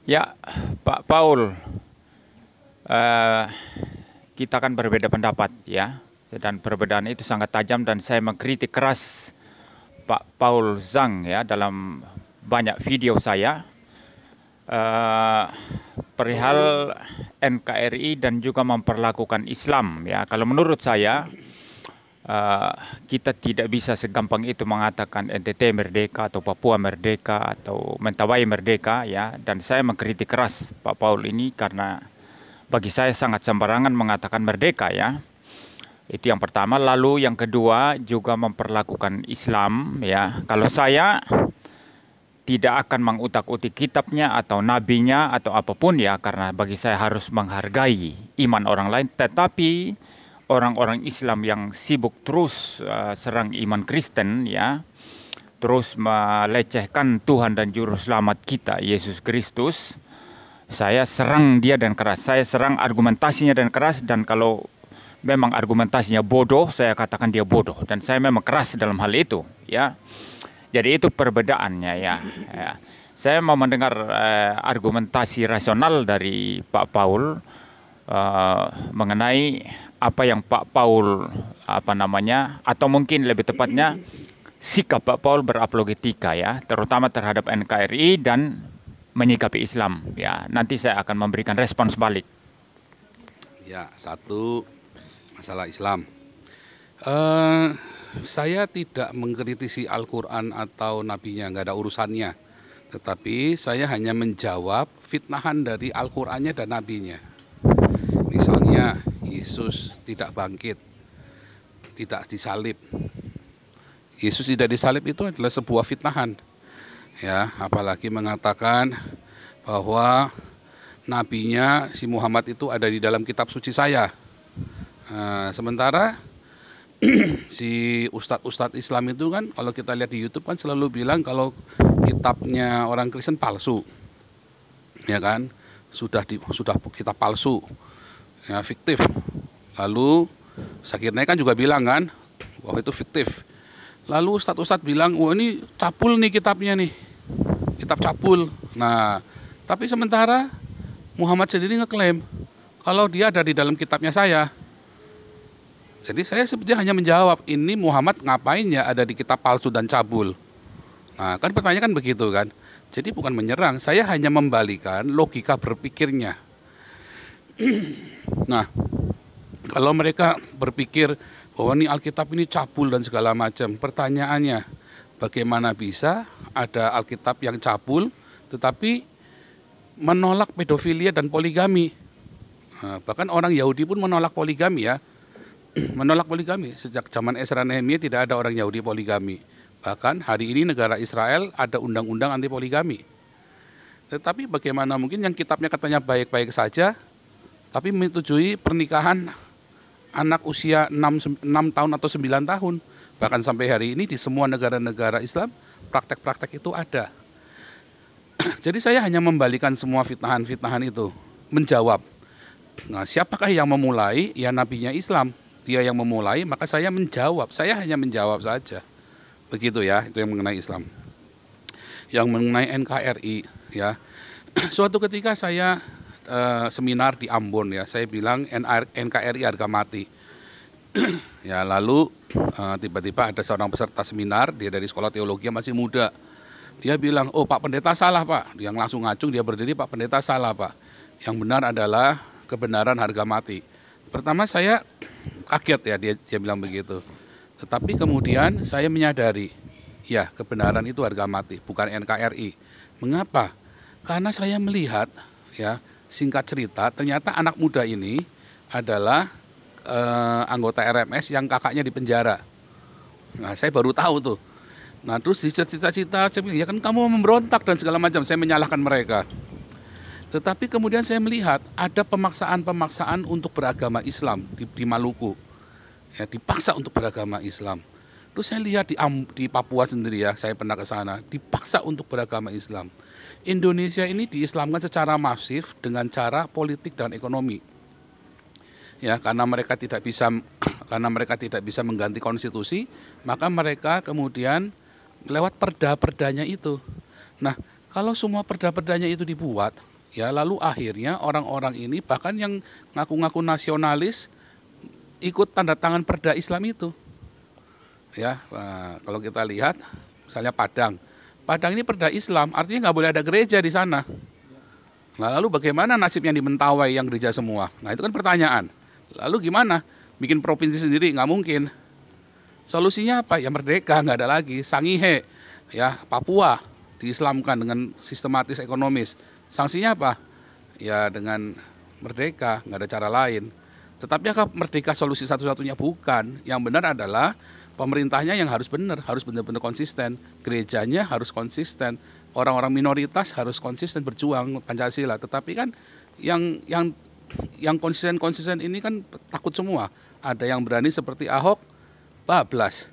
Ya, Pak Paul, eh, kita kan berbeda pendapat ya, dan perbedaan itu sangat tajam dan saya mengkritik keras Pak Paul Zhang ya dalam banyak video saya eh, perihal NKRI dan juga memperlakukan Islam ya. Kalau menurut saya eh, kita tidak bisa segampang itu mengatakan NTT merdeka atau Papua merdeka atau Mentawai merdeka ya. Dan saya mengkritik keras Pak Paul ini karena bagi saya sangat sembarangan mengatakan merdeka ya. Itu yang pertama. Lalu yang kedua juga memperlakukan Islam ya. Kalau saya tidak akan mengutak-utik kitabnya atau nabinya atau apapun ya, karena bagi saya harus menghargai iman orang lain. Tetapi orang-orang Islam yang sibuk terus serang iman Kristen ya, terus melecehkan Tuhan dan juru selamat kita Yesus Kristus, saya serang dia dan keras. Saya serang argumentasinya dan keras, dan kalau memang argumentasinya bodoh, saya katakan dia bodoh, dan saya memang keras dalam hal itu ya. Jadi itu perbedaannya ya. Ya. Saya mau mendengar argumentasi rasional dari Pak Paul mengenai apa yang Pak Paul apa namanya, atau mungkin lebih tepatnya sikap Pak Paul berapologetika ya, terutama terhadap NKRI dan menyikapi Islam ya. Nanti saya akan memberikan respons balik. Ya, satu masalah Islam. Eh, saya tidak mengkritisi Al-Quran atau nabinya, nggak ada urusannya. Tetapi saya hanya menjawab fitnahan dari Al-Qurannya dan nabinya. Misalnya Yesus tidak bangkit, tidak disalib. Yesus tidak disalib itu adalah sebuah fitnahan. Ya, apalagi mengatakan bahwa nabinya si Muhammad itu ada di dalam kitab suci saya. Sementara si ustadz-ustadz Islam itu kan, kalau kita lihat di YouTube kan selalu bilang kalau kitabnya orang Kristen palsu, ya kan, sudah kitab palsu, ya fiktif. Lalu Zakir Naik kan juga bilang kan bahwa itu fiktif. Lalu ustadz-ustadz bilang, wah ini cabul nih kitabnya nih, kitab cabul. Nah, tapi sementara Muhammad sendiri ngeklaim kalau dia ada di dalam kitabnya saya. Jadi saya sebetulnya hanya menjawab, ini Muhammad ngapain ya ada di kitab palsu dan cabul. Nah, kan pertanyaan kan begitu kan. Jadi bukan menyerang, saya hanya membalikan logika berpikirnya. Nah, kalau mereka berpikir bahwa ini Alkitab ini cabul dan segala macam, pertanyaannya, bagaimana bisa ada Alkitab yang cabul tetapi menolak pedofilia dan poligami? Nah, bahkan orang Yahudi pun menolak poligami ya. Menolak poligami. Sejak zaman Ezra Nehemia tidak ada orang Yahudi poligami. Bahkan hari ini negara Israel ada undang-undang anti poligami. Tetapi bagaimana mungkin yang kitabnya katanya baik-baik saja, tapi menyetujui pernikahan anak usia 6 tahun atau 9 tahun. Bahkan sampai hari ini di semua negara-negara Islam praktek-praktek itu ada. Jadi saya hanya membalikan semua fitnahan-fitnahan itu, menjawab. Nah, siapakah yang memulai? Ya nabinya Islam. Dia yang memulai, maka saya menjawab. Saya hanya menjawab saja. Begitu ya, itu yang mengenai Islam. Yang mengenai NKRI ya. Suatu ketika saya seminar di Ambon ya, saya bilang NKRI harga mati. Ya, lalu tiba-tiba ada seorang peserta seminar, dia dari sekolah teologi yang masih muda. Dia bilang, "Oh, Pak Pendeta salah, Pak." Dia langsung ngacung, dia berdiri, "Pak Pendeta salah, Pak. Yang benar adalah kebenaran harga mati." Pertama saya kaget ya, dia bilang begitu. Tetapi kemudian saya menyadari, ya kebenaran itu harga mati, bukan NKRI. Mengapa? Karena saya melihat, ya singkat cerita, ternyata anak muda ini adalah anggota RMS yang kakaknya di penjara. Nah, saya baru tahu tuh. Nah, terus cita-cita, saya bilang, ya kan kamu memberontak dan segala macam, saya menyalahkan mereka. Tetapi kemudian saya melihat ada pemaksaan-pemaksaan untuk beragama Islam di Maluku. Ya, dipaksa untuk beragama Islam. Terus saya lihat di Papua sendiri ya, saya pernah ke sana, dipaksa untuk beragama Islam. Indonesia ini diislamkan secara masif dengan cara politik dan ekonomi. Ya, karena mereka tidak bisa mengganti konstitusi, maka mereka kemudian lewat perda-perdanya itu. Nah, kalau semua perda-perdanya itu dibuat, Ya, lalu akhirnya orang-orang ini bahkan yang ngaku-ngaku nasionalis ikut tanda tangan Perda Islam itu. Ya, kalau kita lihat misalnya Padang. Padang ini Perda Islam, artinya nggak boleh ada gereja di sana. Nah, lalu bagaimana nasibnya di Mentawai yang gereja semua? Nah, itu kan pertanyaan. Lalu gimana? Bikin provinsi sendiri? Nggak mungkin. Solusinya apa? Ya merdeka, nggak ada lagi. Sangihe, ya Papua diislamkan dengan sistematis ekonomis. Sanksinya apa? Ya dengan merdeka, nggak ada cara lain. Tetapi apakah merdeka solusi satu-satunya? Bukan. Yang benar adalah pemerintahnya yang harus benar, harus benar-benar konsisten. Gerejanya harus konsisten. Orang-orang minoritas harus konsisten berjuang Pancasila. Tetapi kan yang konsisten ini kan takut semua. Ada yang berani seperti Ahok, bablas.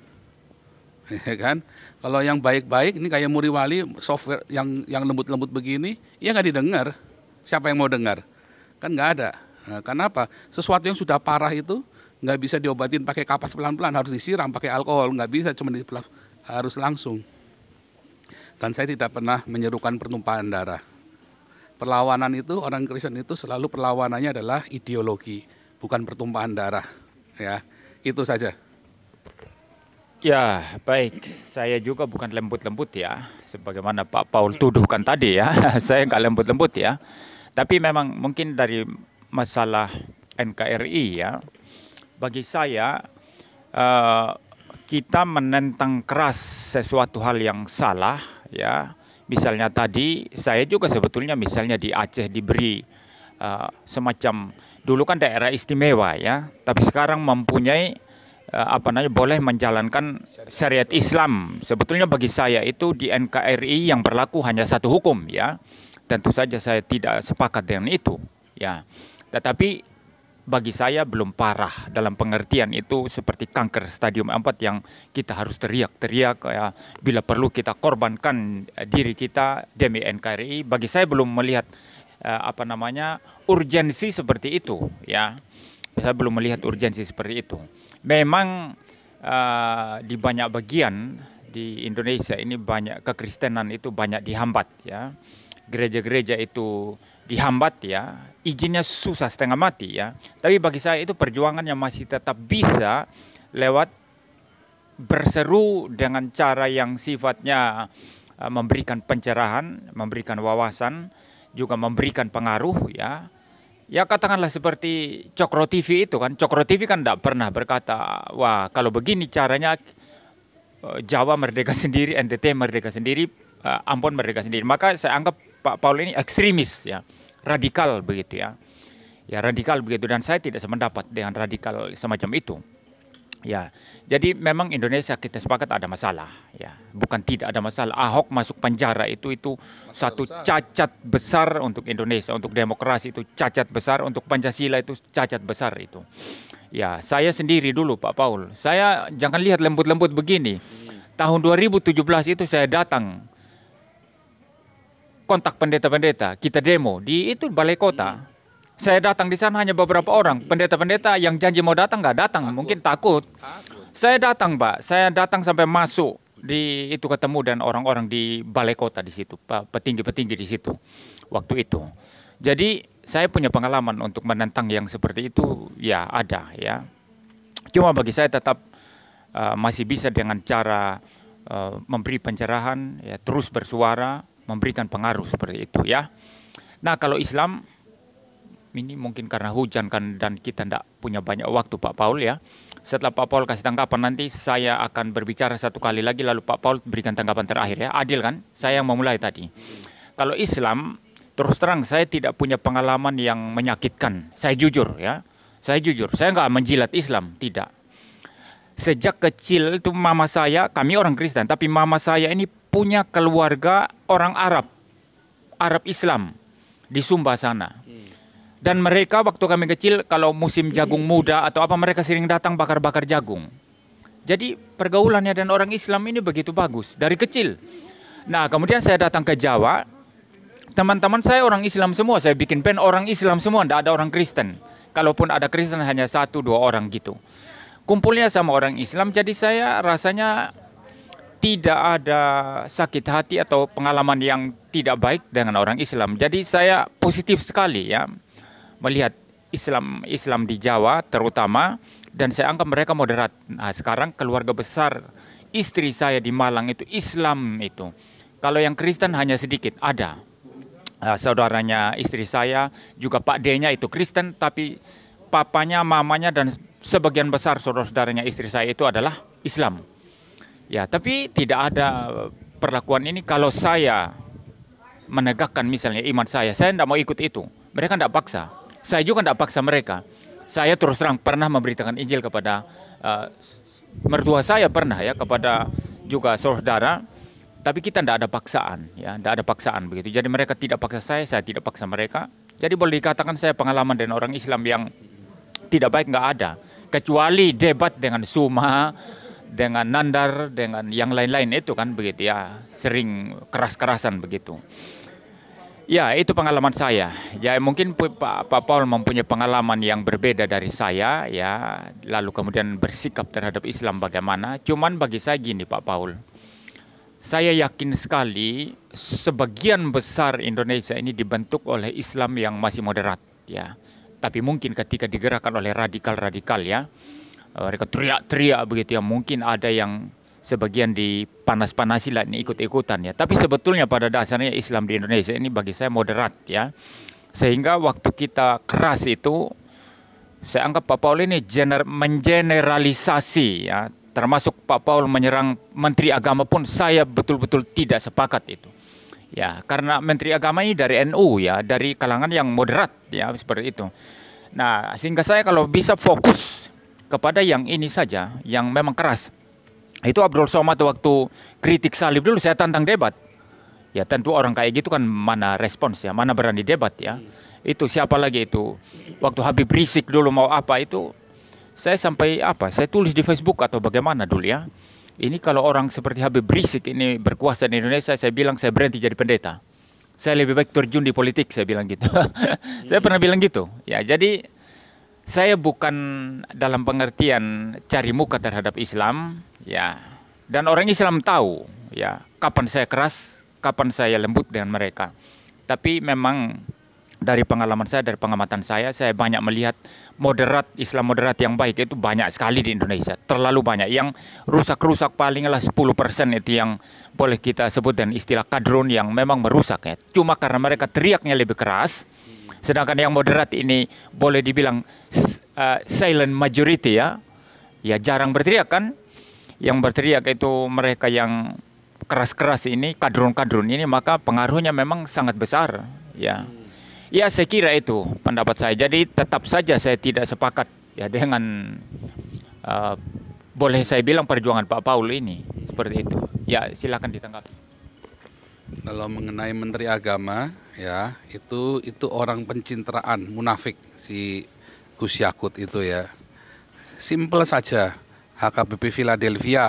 Ya kan? Kalau yang baik-baik ini kayak Muriwali, software yang lembut-lembut begini, ya nggak didengar. Siapa yang mau dengar? Kan nggak ada. Nah, kenapa? Sesuatu yang sudah parah itu nggak bisa diobatin pakai kapas pelan-pelan, harus disiram pakai alkohol, nggak bisa cuma harus langsung. Dan saya tidak pernah menyerukan pertumpahan darah. Perlawanan itu, orang Kristen itu selalu perlawanannya adalah ideologi, bukan pertumpahan darah. Ya, itu saja. Ya, baik. Saya juga bukan lembut-lembut ya, sebagaimana Pak Paul tuduhkan tadi ya. Saya nggak lembut-lembut ya. Tapi memang mungkin dari masalah NKRI ya, bagi saya kita menentang keras sesuatu hal yang salah ya. Misalnya tadi saya juga sebetulnya misalnya di Aceh diberi semacam, dulu kan daerah istimewa ya, tapi sekarang mempunyai boleh menjalankan syariat Islam. Sebetulnya bagi saya itu di NKRI yang berlaku hanya satu hukum ya. Tentu saja saya tidak sepakat dengan itu ya. Tetapi bagi saya belum parah dalam pengertian itu seperti kanker stadium 4 yang kita harus teriak-teriak ya, bila perlu kita korbankan diri kita demi NKRI. Bagi saya belum melihat urgensi seperti itu ya. Saya belum melihat urgensi seperti itu. Memang di banyak bagian di Indonesia ini banyak kekristenan itu banyak dihambat ya. Gereja-gereja itu dihambat ya. Izinnya susah setengah mati ya. Tapi bagi saya itu perjuangan yang masih tetap bisa lewat berseru dengan cara yang sifatnya memberikan pencerahan, memberikan wawasan, juga memberikan pengaruh ya. Ya katakanlah seperti Cokro TV itu kan. Cokro TV kan tidak pernah berkata, wah kalau begini caranya Jawa merdeka sendiri, NTT merdeka sendiri, Ambon merdeka sendiri. Maka saya anggap Pak Paul ini ekstremis ya, radikal begitu ya. Ya radikal begitu, dan saya tidak sependapat dengan radikal semacam itu. Ya, jadi memang Indonesia kita sepakat ada masalah ya, bukan tidak ada masalah. Ahok masuk penjara itu masalah satu besar. Cacat besar untuk Indonesia, untuk demokrasi itu cacat besar, untuk Pancasila itu cacat besar itu. Ya, saya sendiri dulu Pak Paul, saya jangan lihat lembut-lembut begini. Tahun 2017 itu saya datang kontak pendeta-pendeta, kita demo di itu Balai Kota. Saya datang di sana hanya beberapa orang. Pendeta-pendeta yang janji mau datang nggak datang, mungkin takut. Saya datang, Pak. Saya datang sampai masuk di itu, ketemu dan orang-orang di Balai Kota di situ, petinggi-petinggi di situ waktu itu. Jadi saya punya pengalaman untuk menentang yang seperti itu, ya ada ya. Cuma bagi saya tetap masih bisa dengan cara memberi pencerahan, ya, terus bersuara, memberikan pengaruh seperti itu ya. Nah kalau Islam ini mungkin karena hujan kan dan kita tidak punya banyak waktu Pak Paul ya. Setelah Pak Paul kasih tanggapan nanti saya akan berbicara satu kali lagi lalu Pak Paul berikan tanggapan terakhir ya. Adil kan? Saya yang memulai tadi. Kalau Islam terus terang saya tidak punya pengalaman yang menyakitkan. Saya jujur ya. Saya jujur. Saya nggak menjilat Islam, tidak. Sejak kecil itu mama saya, kami orang Kristen, tapi mama saya ini punya keluarga orang Arab Islam di Sumba sana. Dan mereka waktu kami kecil kalau musim jagung muda atau apa mereka sering datang bakar-bakar jagung. Jadi pergaulannya dan orang Islam ini begitu bagus dari kecil. Nah kemudian saya datang ke Jawa, teman-teman saya orang Islam semua, saya bikin band orang Islam semua, tidak ada orang Kristen. Kalaupun ada Kristen hanya 1-2 orang gitu. Kumpulnya sama orang Islam, jadi saya rasanya tidak ada sakit hati atau pengalaman yang tidak baik dengan orang Islam. Jadi saya positif sekali ya melihat Islam di Jawa terutama, dan saya anggap mereka moderat. Nah, sekarang keluarga besar istri saya di Malang itu Islam itu. Kalau yang Kristen hanya sedikit ada. Saudaranya istri saya juga Pak D-nya itu Kristen, tapi papanya, mamanya dan sebagian besar saudara-saudaranya istri saya itu adalah Islam. Ya, tapi tidak ada perlakuan ini kalau saya menegakkan misalnya iman saya tidak mau ikut itu. Mereka tidak paksa. Saya juga tidak paksa mereka. Saya terus terang pernah memberitakan Injil kepada mertua saya, pernah ya, kepada juga saudara. Tapi kita tidak ada paksaan, ya, tidak ada paksaan begitu. Jadi mereka tidak paksa saya tidak paksa mereka. Jadi boleh dikatakan saya pengalaman dengan orang Islam yang tidak baik nggak ada. Kecuali debat dengan Suma, dengan Nandar, dengan yang lain-lain itu kan begitu ya, sering keras-kerasan begitu. Ya, itu pengalaman saya. Ya, mungkin Pak Paul mempunyai pengalaman yang berbeda dari saya, ya. Lalu kemudian bersikap terhadap Islam bagaimana. Cuman bagi saya gini Pak Paul, saya yakin sekali sebagian besar Indonesia ini dibentuk oleh Islam yang masih moderat, ya. Tapi mungkin ketika digerakkan oleh radikal-radikal, ya, mereka teriak-teriak begitu ya, mungkin ada yang sebagian dipanas-panasi lah, ini ikut-ikutan ya. Tapi sebetulnya pada dasarnya Islam di Indonesia ini bagi saya moderat, ya. Sehingga waktu kita keras itu, saya anggap Pak Paul ini mengeneralisasi, ya. Termasuk Pak Paul menyerang Menteri Agama pun saya betul-betul tidak sepakat itu. Ya, karena Menteri Agama ini dari NU, ya, dari kalangan yang moderat, ya, seperti itu. Nah, sehingga saya kalau bisa fokus kepada yang ini saja, yang memang keras. Itu Abdul Somad waktu kritik salib dulu saya tantang debat. Ya, tentu orang kayak gitu kan mana respons, ya, mana berani debat, ya. Itu siapa lagi itu? Waktu Habib Rizik dulu mau apa itu, saya sampai saya tulis di Facebook atau bagaimana dulu, ya. Ini kalau orang seperti Habib Rizik ini berkuasa di Indonesia, saya bilang saya berhenti jadi pendeta. Saya lebih baik terjun di politik, saya bilang gitu. Saya pernah bilang gitu. Ya, jadi saya bukan dalam pengertian cari muka terhadap Islam, ya. Dan orang Islam tahu, ya, kapan saya keras, kapan saya lembut dengan mereka. Tapi memang dari pengalaman saya, dari pengamatan saya banyak melihat Islam moderat yang baik itu banyak sekali di Indonesia. Terlalu banyak. Yang rusak-rusak palinglah 10% itu yang boleh kita sebut dengan istilah kadrun yang memang merusak, ya. Cuma karena mereka teriaknya lebih keras, sedangkan yang moderat ini boleh dibilang silent majority, ya. Ya, jarang berteriak kan. Yang berteriak itu mereka yang keras-keras ini, kadrun-kadrun ini, maka pengaruhnya memang sangat besar, ya. Ya, saya kira itu pendapat saya. Jadi tetap saja saya tidak sepakat, ya, dengan boleh saya bilang perjuangan Pak Paul ini seperti itu. Ya, silakan ditanggapi. Kalau mengenai Menteri Agama, ya, itu orang pencitraan, munafik si Gus Yakut itu, ya. Simple saja. HKBP Philadelphia.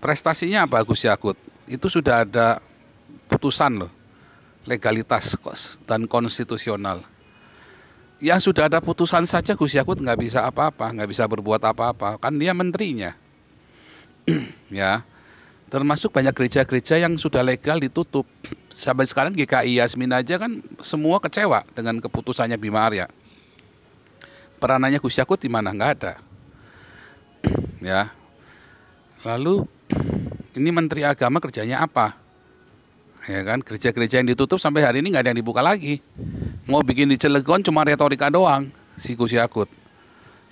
Prestasinya apa Gus Yakut? Itu sudah ada putusan loh. Legalitas dan konstitusional. Yang sudah ada putusan saja Gus Yakut nggak bisa apa-apa, nggak bisa berbuat apa-apa. Kan dia menterinya. Ya. Termasuk banyak gereja-gereja yang sudah legal ditutup. Sampai sekarang GKI Yasmin aja kan semua kecewa dengan keputusannya Bima Arya. Peranannya Gus Yakut di mana? Nggak ada. Ya. Lalu ini Menteri Agama kerjanya apa? Ya kan, gereja-gereja yang ditutup sampai hari ini nggak ada yang dibuka lagi. Mau bikin di Cilegon cuma retorika doang si Gus Yakut.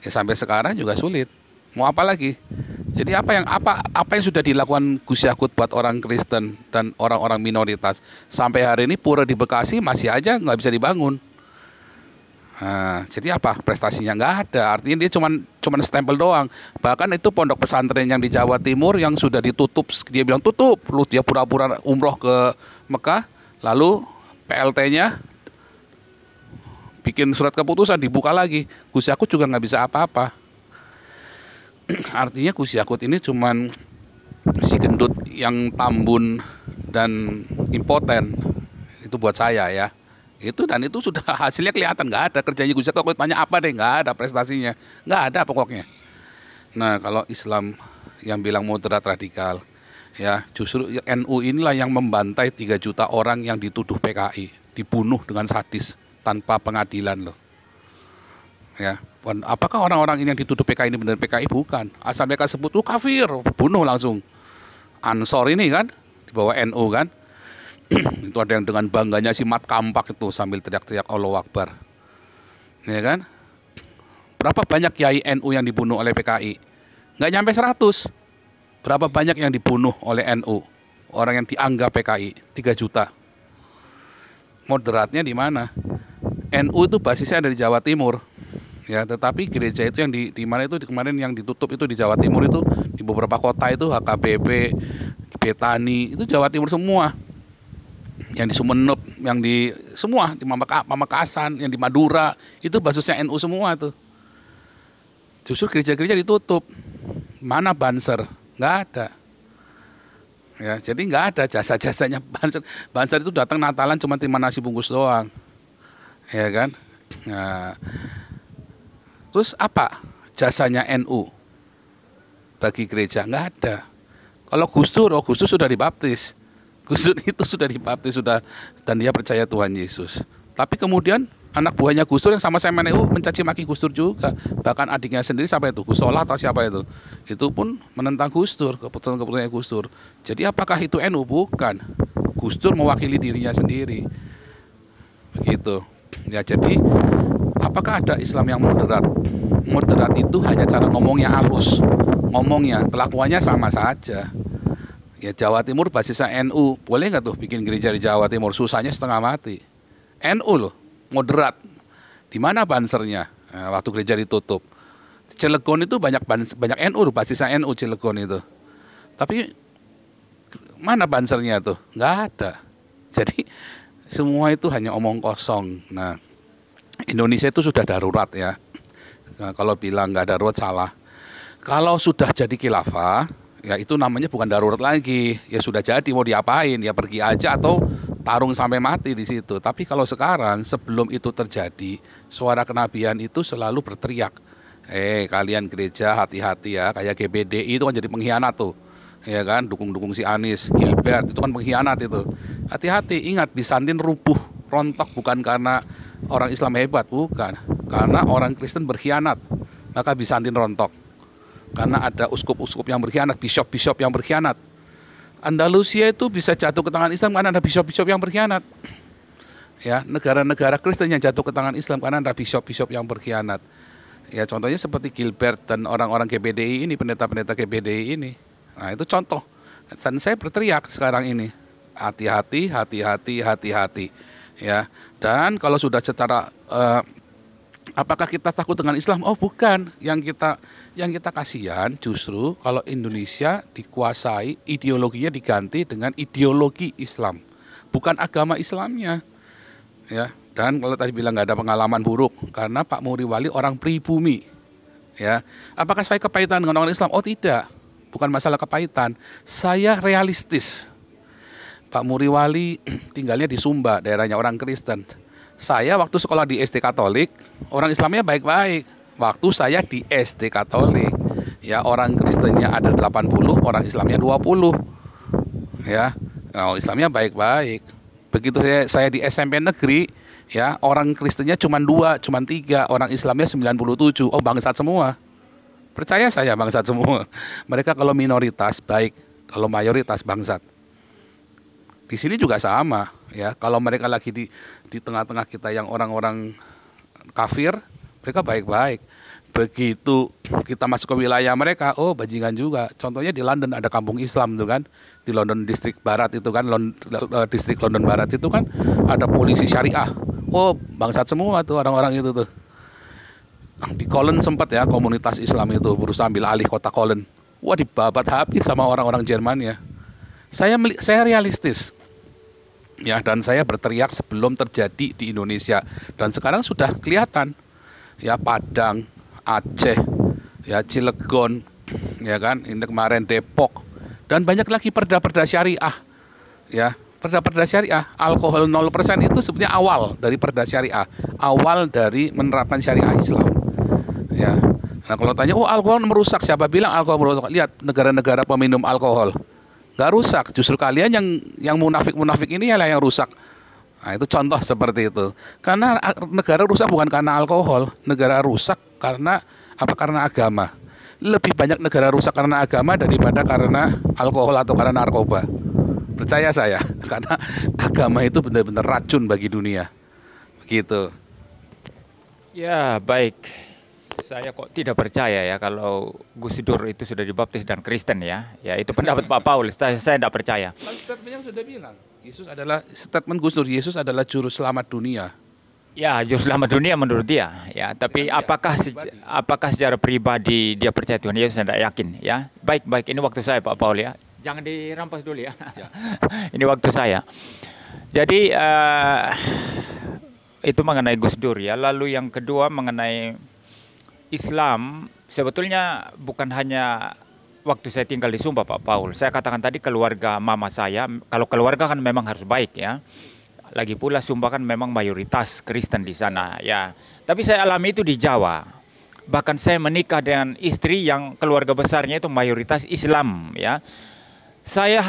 Ya sampai sekarang juga sulit. Mau apa lagi? Jadi apa yang sudah dilakukan Gus Yakut buat orang Kristen dan orang-orang minoritas sampai hari ini pura di Bekasi masih aja nggak bisa dibangun. Nah, jadi apa? Prestasinya nggak ada. Artinya dia cuman stempel doang. Bahkan itu pondok pesantren yang di Jawa Timur yang sudah ditutup, dia bilang tutup. Lalu dia pura-pura umroh ke Mekah, lalu PLT-nya bikin surat keputusan dibuka lagi. Gus Yakut juga nggak bisa apa-apa. Artinya Gus Yakut ini cuman si gendut yang tambun dan impoten. Itu buat saya, ya. Itu sudah hasilnya kelihatan, nggak ada kerjanya Gus Yakut. Tanya apa deh, nggak ada prestasinya, nggak ada pokoknya. Nah, kalau Islam yang bilang moderat radikal, Ya, justru NU inilah yang membantai 3 juta orang yang dituduh PKI, dibunuh dengan sadis tanpa pengadilan loh. Ya, apakah orang-orang ini yang dituduh PKI ini benar PKI? Bukan. Asal mereka sebut kafir, bunuh langsung. Ansor ini kan di bawah NU kan. Itu ada yang dengan bangganya simat kampak itu sambil teriak-teriak Allahu Akbar. Ya kan? Berapa banyak kiai NU yang dibunuh oleh PKI? Nggak nyampe 100. Berapa banyak yang dibunuh oleh NU? Orang yang dianggap PKI 3 juta. Moderatnya di mana? NU itu basisnya ada di Jawa Timur. Ya, tetapi gereja itu yang di mana itu kemarin yang ditutup itu di Jawa Timur itu di beberapa kota itu HKBP, Betani, itu Jawa Timur semua. Yang di Sumeneb, yang di semua di Pamekasan, yang di Madura, itu basisnya NU semua tuh. Justru gereja-gereja ditutup. Mana Banser? Nggak ada. Ya, jadi nggak ada jasa-jasanya Banser. Banser itu datang Natalan cuma terima nasi bungkus doang. Ya kan? Nah, terus apa jasanya NU bagi gereja? Nggak ada. Kalau Gus Dur sudah dibaptis. Gus Dur itu sudah dibaptis sudah, dan dia percaya Tuhan Yesus. Tapi kemudian anak buahnya Gus Dur yang sama-sama NU mencaci maki Gus Dur juga. Bahkan adiknya sendiri siapa itu? Gus Solah atau siapa itu? Itu pun menentang Gus Dur, keputusan-keputusannya Gus Dur. Jadi apakah itu NU? Bukan. Gus Dur mewakili dirinya sendiri. Begitu. Ya, jadi apakah ada Islam yang moderat? Moderat itu hanya cara ngomongnya halus. Ngomongnya, kelakuannya sama saja. Ya, Jawa Timur basisnya NU. Boleh nggak tuh bikin gereja di Jawa Timur? Susahnya setengah mati. NU loh, moderat. Di mana bansernya? Nah, waktu gereja ditutup. Cilegon itu banyak NU loh, basisnya NU Cilegon itu. Tapi mana bansernya tuh? Nggak ada. Jadi semua itu hanya omong kosong. Nah, Indonesia itu sudah darurat ya. Nah, kalau bilang nggak darurat salah. Kalau sudah jadi khilafah, ya itu namanya bukan darurat lagi. Ya sudah jadi, mau diapain? Ya pergi aja atau tarung sampai mati di situ. Tapi kalau sekarang, sebelum itu terjadi, suara kenabian itu selalu berteriak. Kalian gereja hati-hati ya, kayak GBDI itu kan jadi pengkhianat tuh. Ya kan, dukung-dukung si Anies, Gilbert, itu kan pengkhianat itu. Hati-hati, ingat Bizantin rubuh, rontok bukan karena orang Islam hebat, bukan. Karena orang Kristen berkhianat, maka Bizantin rontok. Karena ada uskup-uskup yang berkhianat, bishop-bishop yang berkhianat. Andalusia itu bisa jatuh ke tangan Islam karena ada bishop-bishop yang berkhianat. Ya, negara-negara Kristen yang jatuh ke tangan Islam karena ada bishop-bishop yang berkhianat. Ya, contohnya seperti Gilbert dan orang-orang GBDI ini, pendeta-pendeta GBDI ini. Nah, itu contoh. Dan saya berteriak sekarang ini, hati-hati, hati-hati, hati-hati. Ya, dan kalau sudah secara apakah kita takut dengan Islam? Oh, bukan. Yang kita kasihan justru kalau Indonesia dikuasai, ideologinya diganti dengan ideologi Islam, bukan agama Islamnya. Ya, dan kalau tadi bilang nggak ada pengalaman buruk karena Pak Muriwali orang pribumi. Ya, apakah saya kepahitan dengan orang Islam? Oh, tidak. Bukan masalah kepahitan. Saya realistis. Pak Muriwali tinggalnya di Sumba, daerahnya orang Kristen. Saya waktu sekolah di SD Katolik, orang Islamnya baik-baik. Waktu saya di SD Katolik, ya orang Kristennya ada 80, orang Islamnya 20. Ya, Islamnya baik-baik. Begitu saya di SMP negeri, ya orang Kristennya cuma 2, cuma 3, orang Islamnya 97. Oh, bangsat semua. Percaya saya bangsat semua. Mereka kalau minoritas baik, kalau mayoritas bangsat. Di sini juga sama, ya. Kalau mereka lagi di tengah-tengah kita yang orang-orang kafir, mereka baik-baik. Begitu kita masuk ke wilayah mereka, oh bajingan juga. Contohnya di London ada kampung Islam tuh kan, di London Distrik Barat itu kan, Distrik London Barat itu kan ada polisi syariah. Oh bangsat semua tuh orang-orang itu tuh. Di Cologne sempat ya komunitas Islam itu berusaha ambil alih kota Cologne. Wah dibabat habis sama orang-orang Jerman ya. Saya realistis. Ya, dan saya berteriak sebelum terjadi di Indonesia, dan sekarang sudah kelihatan ya, Padang, Aceh, ya Cilegon, ya kan, ini kemarin Depok, dan banyak lagi perda-perda syariah, ya perda-perda syariah. Alkohol 0% itu sebenarnya awal dari perda syariah, awal dari menerapkan syariah Islam, ya. Nah kalau tanya, oh alkohol merusak, siapa bilang alkohol merusak? Lihat negara-negara peminum alkohol, nggak rusak. Justru kalian yang munafik-munafik ini lah yang rusak. Nah, itu contoh seperti itu. Karena negara rusak bukan karena alkohol, negara rusak karena apa? Karena agama. Lebih banyak negara rusak karena agama daripada karena alkohol atau karena narkoba. Percaya saya, karena agama itu benar-benar racun bagi dunia. Begitu. Ya, baik. Saya kok tidak percaya ya kalau Gus Dur itu sudah dibaptis dan Kristen ya. Ya, itu pendapat Pak Paul. Saya tidak percaya. Kan statementnya sudah bilang, statement Gus Dur, Yesus adalah juru selamat dunia. Ya, juru selamat dunia menurut dia. Ya, tapi apakah secara pribadi dia percaya Tuhan Yesus? Saya tidak yakin. Ya, baik. Ini waktu saya Pak Paul ya. Jangan dirampas dulu ya. Ini waktu saya. Jadi itu mengenai Gus Dur ya. Lalu yang kedua mengenai Islam, sebetulnya bukan hanya waktu saya tinggal di Sumba Pak Paul. Saya katakan tadi keluarga mama saya, kalau keluarga kan memang harus baik ya. Lagi pula Sumba kan memang mayoritas Kristen di sana ya. Tapi saya alami itu di Jawa. Bahkan saya menikah dengan istri yang keluarga besarnya itu mayoritas Islam ya. Saya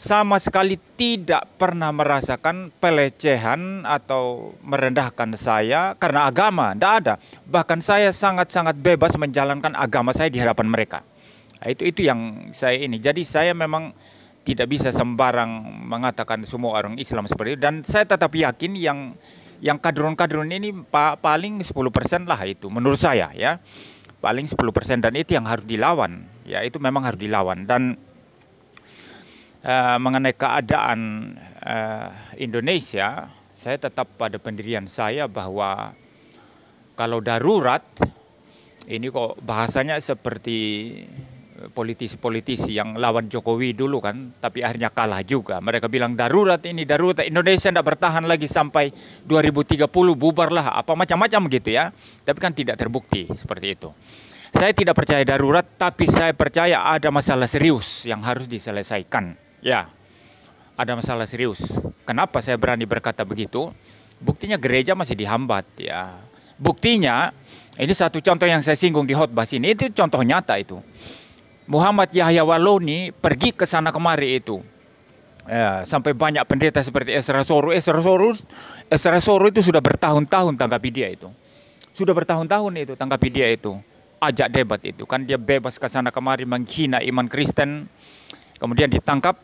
sama sekali tidak pernah merasakan pelecehan atau merendahkan saya karena agama, tidak ada. Bahkan saya sangat-sangat bebas menjalankan agama saya di hadapan mereka. Nah, itu yang saya ini. Jadi saya memang tidak bisa sembarang mengatakan semua orang Islam seperti itu. Dan saya tetap yakin yang kadrun-kadrun ini paling 10% lah itu menurut saya ya. Paling 10% dan itu yang harus dilawan. Ya, itu memang harus dilawan. Dan mengenai keadaan Indonesia, saya tetap pada pendirian saya bahwa kalau darurat, ini kok bahasanya seperti politisi-politisi yang lawan Jokowi dulu kan, tapi akhirnya kalah juga. Mereka bilang darurat Indonesia tidak bertahan lagi sampai 2030 bubarlah apa macam-macam gitu ya. Tapi kan tidak terbukti seperti itu. Saya tidak percaya darurat, tapi saya percaya ada masalah serius yang harus diselesaikan. Ya, ada masalah serius. Kenapa saya berani berkata begitu? Buktinya gereja masih dihambat ya. Buktinya, ini satu contoh yang saya singgung di khotbah sini, itu contoh nyata itu. Muhammad Yahya Waloni pergi ke sana kemari itu. Ya, sampai banyak pendeta seperti Ezra Soru itu sudah bertahun-tahun tanggapi dia itu. Sudah bertahun-tahun itu tanggapi dia itu. Ajak debat itu kan, dia bebas ke sana kemari menghina iman Kristen, kemudian ditangkap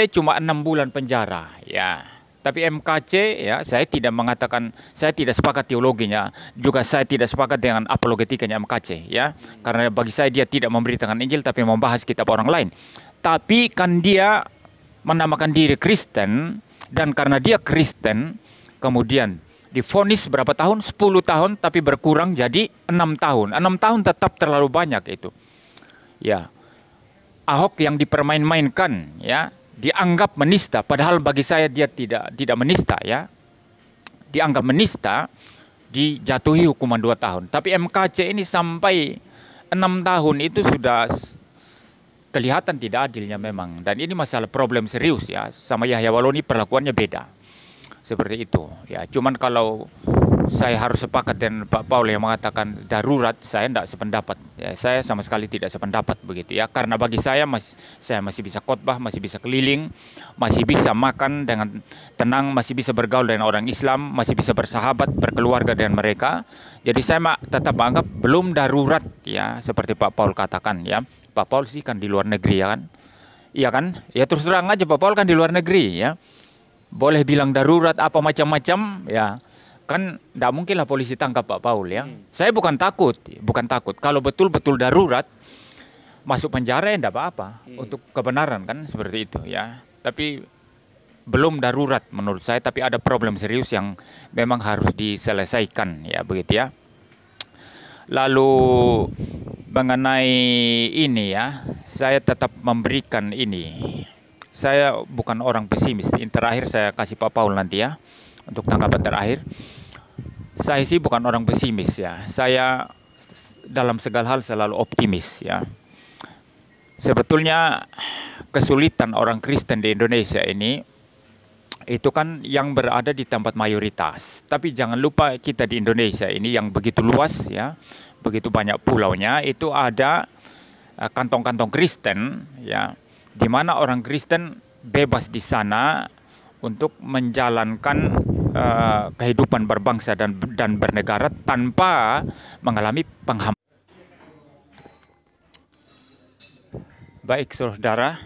cuma 6 bulan penjara ya. Tapi MKC ya, saya tidak mengatakan, saya tidak sepakat teologinya, juga saya tidak sepakat dengan apologetikanya MKC ya, karena bagi saya dia tidak memberitakan Injil tapi membahas kitab orang lain. Tapi kan dia menamakan diri Kristen, dan karena dia Kristen kemudian divonis berapa tahun? 10 tahun, tapi berkurang jadi 6 tahun. 6 tahun tetap terlalu banyak itu. Ya. Ahok yang dipermain-mainkan ya, dianggap menista, padahal bagi saya dia tidak menista ya. Dianggap menista, dijatuhi hukuman 2 tahun. Tapi MKC ini sampai 6 tahun itu sudah kelihatan tidak adilnya memang. Dan ini masalah problem serius ya. Sama Yahya Waloni perlakuannya beda. Seperti itu ya. Cuman kalau saya harus sepakat dengan Pak Paul yang mengatakan darurat, saya tidak sependapat ya. Saya sama sekali tidak sependapat begitu ya. Karena bagi saya masih bisa khotbah, masih bisa keliling, masih bisa makan dengan tenang, masih bisa bergaul dengan orang Islam, masih bisa bersahabat, berkeluarga dengan mereka. Jadi saya tetap anggap belum darurat ya, seperti Pak Paul katakan ya. Pak Paul sih kan di luar negeri ya kan. Iya kan? Ya terus terang aja Pak Paul kan di luar negeri ya. Boleh bilang darurat apa macam-macam ya. Kan tidak mungkinlah polisi tangkap Pak Paul ya. Saya bukan takut. Kalau betul-betul darurat masuk penjara ya tidak apa-apa untuk kebenaran kan seperti itu ya. Tapi belum darurat menurut saya, tapi ada problem serius yang memang harus diselesaikan ya begitu ya. Lalu mengenai ini ya, saya tetap memberikan ini. Saya bukan orang pesimis. Ini terakhir saya kasih Pak Paul nanti ya untuk tanggapan terakhir. Saya sih bukan orang pesimis ya. Saya dalam segala hal selalu optimis ya. Sebetulnya kesulitan orang Kristen di Indonesia ini itu kan yang berada di tempat mayoritas. Tapi jangan lupa kita di Indonesia ini yang begitu luas ya, begitu banyak pulaunya, itu ada kantong-kantong Kristen ya. di mana orang Kristen bebas di sana untuk menjalankan kehidupan berbangsa dan bernegara tanpa mengalami penghambaan. Baik, saudara,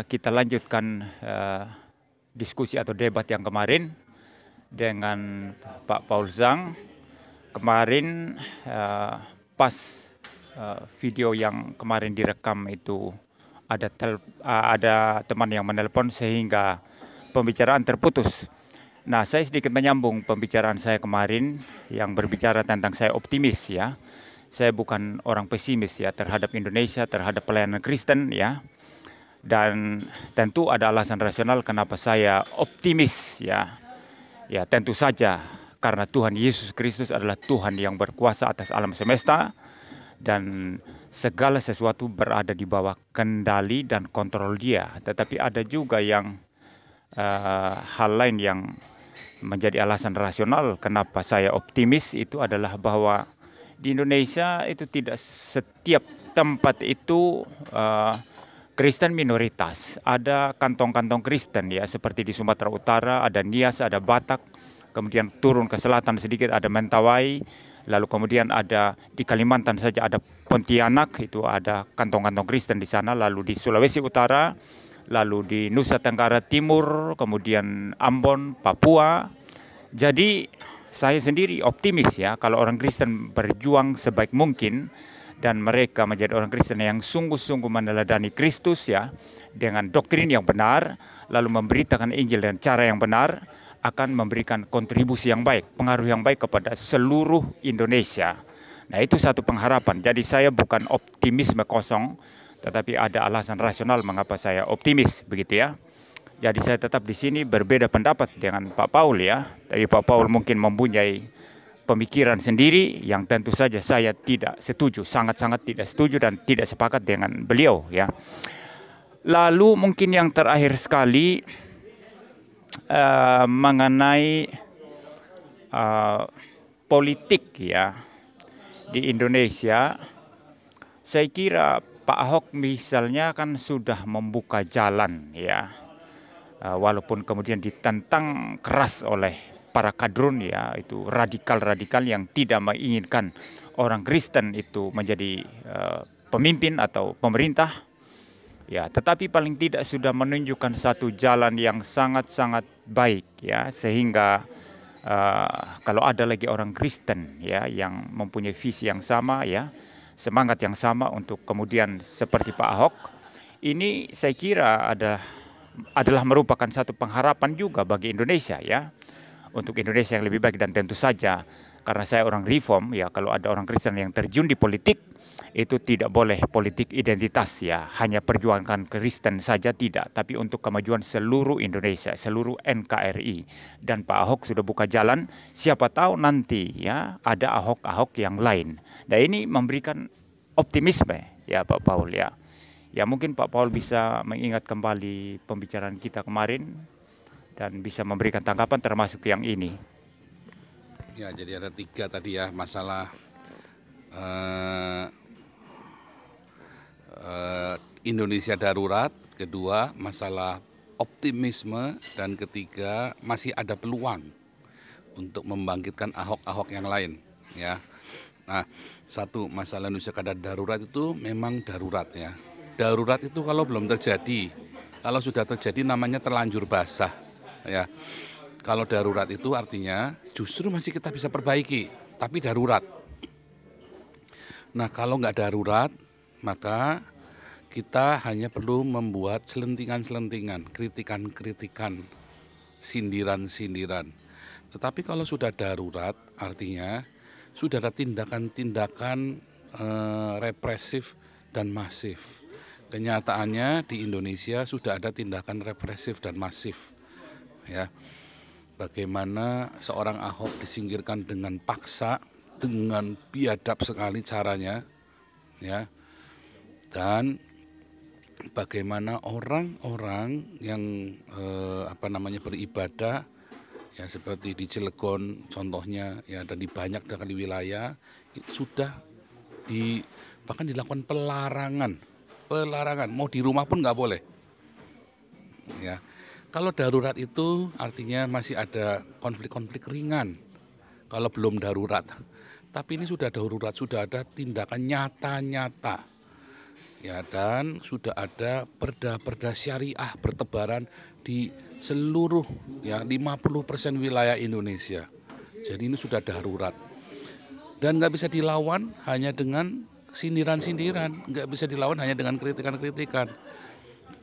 kita lanjutkan diskusi atau debat yang kemarin dengan Pak Paul Zhang. Kemarin pas video yang kemarin direkam itu ada teman yang menelpon sehingga pembicaraan terputus. Nah, saya sedikit menyambung pembicaraan saya kemarin yang berbicara tentang saya optimis ya. Saya bukan orang pesimis ya terhadap Indonesia, terhadap pelayanan Kristen ya. Dan tentu ada alasan rasional kenapa saya optimis ya. Ya, tentu saja karena Tuhan Yesus Kristus adalah Tuhan yang berkuasa atas alam semesta dan segala sesuatu berada di bawah kendali dan kontrol Dia. Tetapi ada juga yang hal lain yang menjadi alasan rasional kenapa saya optimis itu adalah bahwa di Indonesia itu tidak setiap tempat itu Kristen minoritas. Ada kantong-kantong Kristen ya, seperti di Sumatera Utara ada Nias, ada Batak, kemudian turun ke selatan sedikit ada Mentawai, lalu kemudian ada di Kalimantan saja ada Pontianak, itu ada kantong-kantong Kristen di sana, lalu di Sulawesi Utara, lalu di Nusa Tenggara Timur, kemudian Ambon, Papua. Jadi saya sendiri optimis ya kalau orang Kristen berjuang sebaik mungkin dan mereka menjadi orang Kristen yang sungguh-sungguh meneladani Kristus ya dengan doktrin yang benar, lalu memberitakan Injil dengan cara yang benar, akan memberikan kontribusi yang baik, pengaruh yang baik kepada seluruh Indonesia. Nah, itu satu pengharapan. Jadi saya bukan optimisme kosong, tetapi ada alasan rasional mengapa saya optimis, begitu ya. Jadi saya tetap di sini berbeda pendapat dengan Pak Paul ya. Tapi Pak Paul mungkin mempunyai pemikiran sendiri yang tentu saja saya tidak setuju, sangat-sangat tidak setuju dan tidak sepakat dengan beliau ya. Lalu mungkin yang terakhir sekali mengenai politik ya di Indonesia, saya kira Pak Ahok misalnya kan sudah membuka jalan ya, walaupun kemudian ditentang keras oleh para kadrun ya, itu radikal-radikal yang tidak menginginkan orang Kristen itu menjadi pemimpin atau pemerintah. Ya, tetapi paling tidak sudah menunjukkan satu jalan yang sangat-sangat baik ya, sehingga kalau ada lagi orang Kristen ya yang mempunyai visi yang sama ya, semangat yang sama untuk kemudian seperti Pak Ahok, ini saya kira adalah merupakan satu pengharapan juga bagi Indonesia ya, untuk Indonesia yang lebih baik. Dan tentu saja karena saya orang reform ya, kalau ada orang Kristen yang terjun di politik, itu tidak boleh politik identitas ya, hanya perjuangan Kristen saja tidak, tapi untuk kemajuan seluruh Indonesia, seluruh NKRI. Dan Pak Ahok sudah buka jalan, siapa tahu nanti ya ada Ahok-Ahok yang lain. Nah, ini memberikan optimisme ya Pak Paul ya. Ya mungkin Pak Paul bisa mengingat kembali pembicaraan kita kemarin dan bisa memberikan tanggapan termasuk yang ini. Ya, jadi ada 3 tadi ya, masalah Indonesia darurat, kedua masalah optimisme, dan ketiga masih ada peluang untuk membangkitkan Ahok-Ahok yang lain ya. Nah, satu, masalah Indonesia keadaan darurat itu memang darurat ya. Darurat itu kalau belum terjadi, kalau sudah terjadi namanya terlanjur basah ya. Kalau darurat itu artinya justru masih kita bisa perbaiki, tapi darurat. Nah, kalau nggak darurat, maka kita hanya perlu membuat selentingan-selentingan, kritikan-kritikan, sindiran-sindiran. Tetapi kalau sudah darurat, artinya sudah ada tindakan-tindakan represif dan masif. Kenyataannya di Indonesia sudah ada tindakan represif dan masif. Ya, bagaimana seorang Ahok disingkirkan dengan paksa, dengan biadab sekali caranya, ya, dan bagaimana orang-orang yang beribadah ya, seperti di Cilegon contohnya ya, dan di banyak sekali wilayah sudah bahkan dilakukan pelarangan pelarangan. Mau di rumah pun nggak boleh. Ya, kalau darurat itu artinya masih ada konflik-konflik ringan. Kalau belum darurat, tapi ini sudah darurat, sudah ada tindakan nyata-nyata. Ya, dan sudah ada perda-perda syariah bertebaran di seluruh ya 50% wilayah Indonesia. Jadi ini sudah darurat. Dan nggak bisa dilawan hanya dengan sindiran-sindiran, nggak bisa dilawan hanya dengan kritikan-kritikan.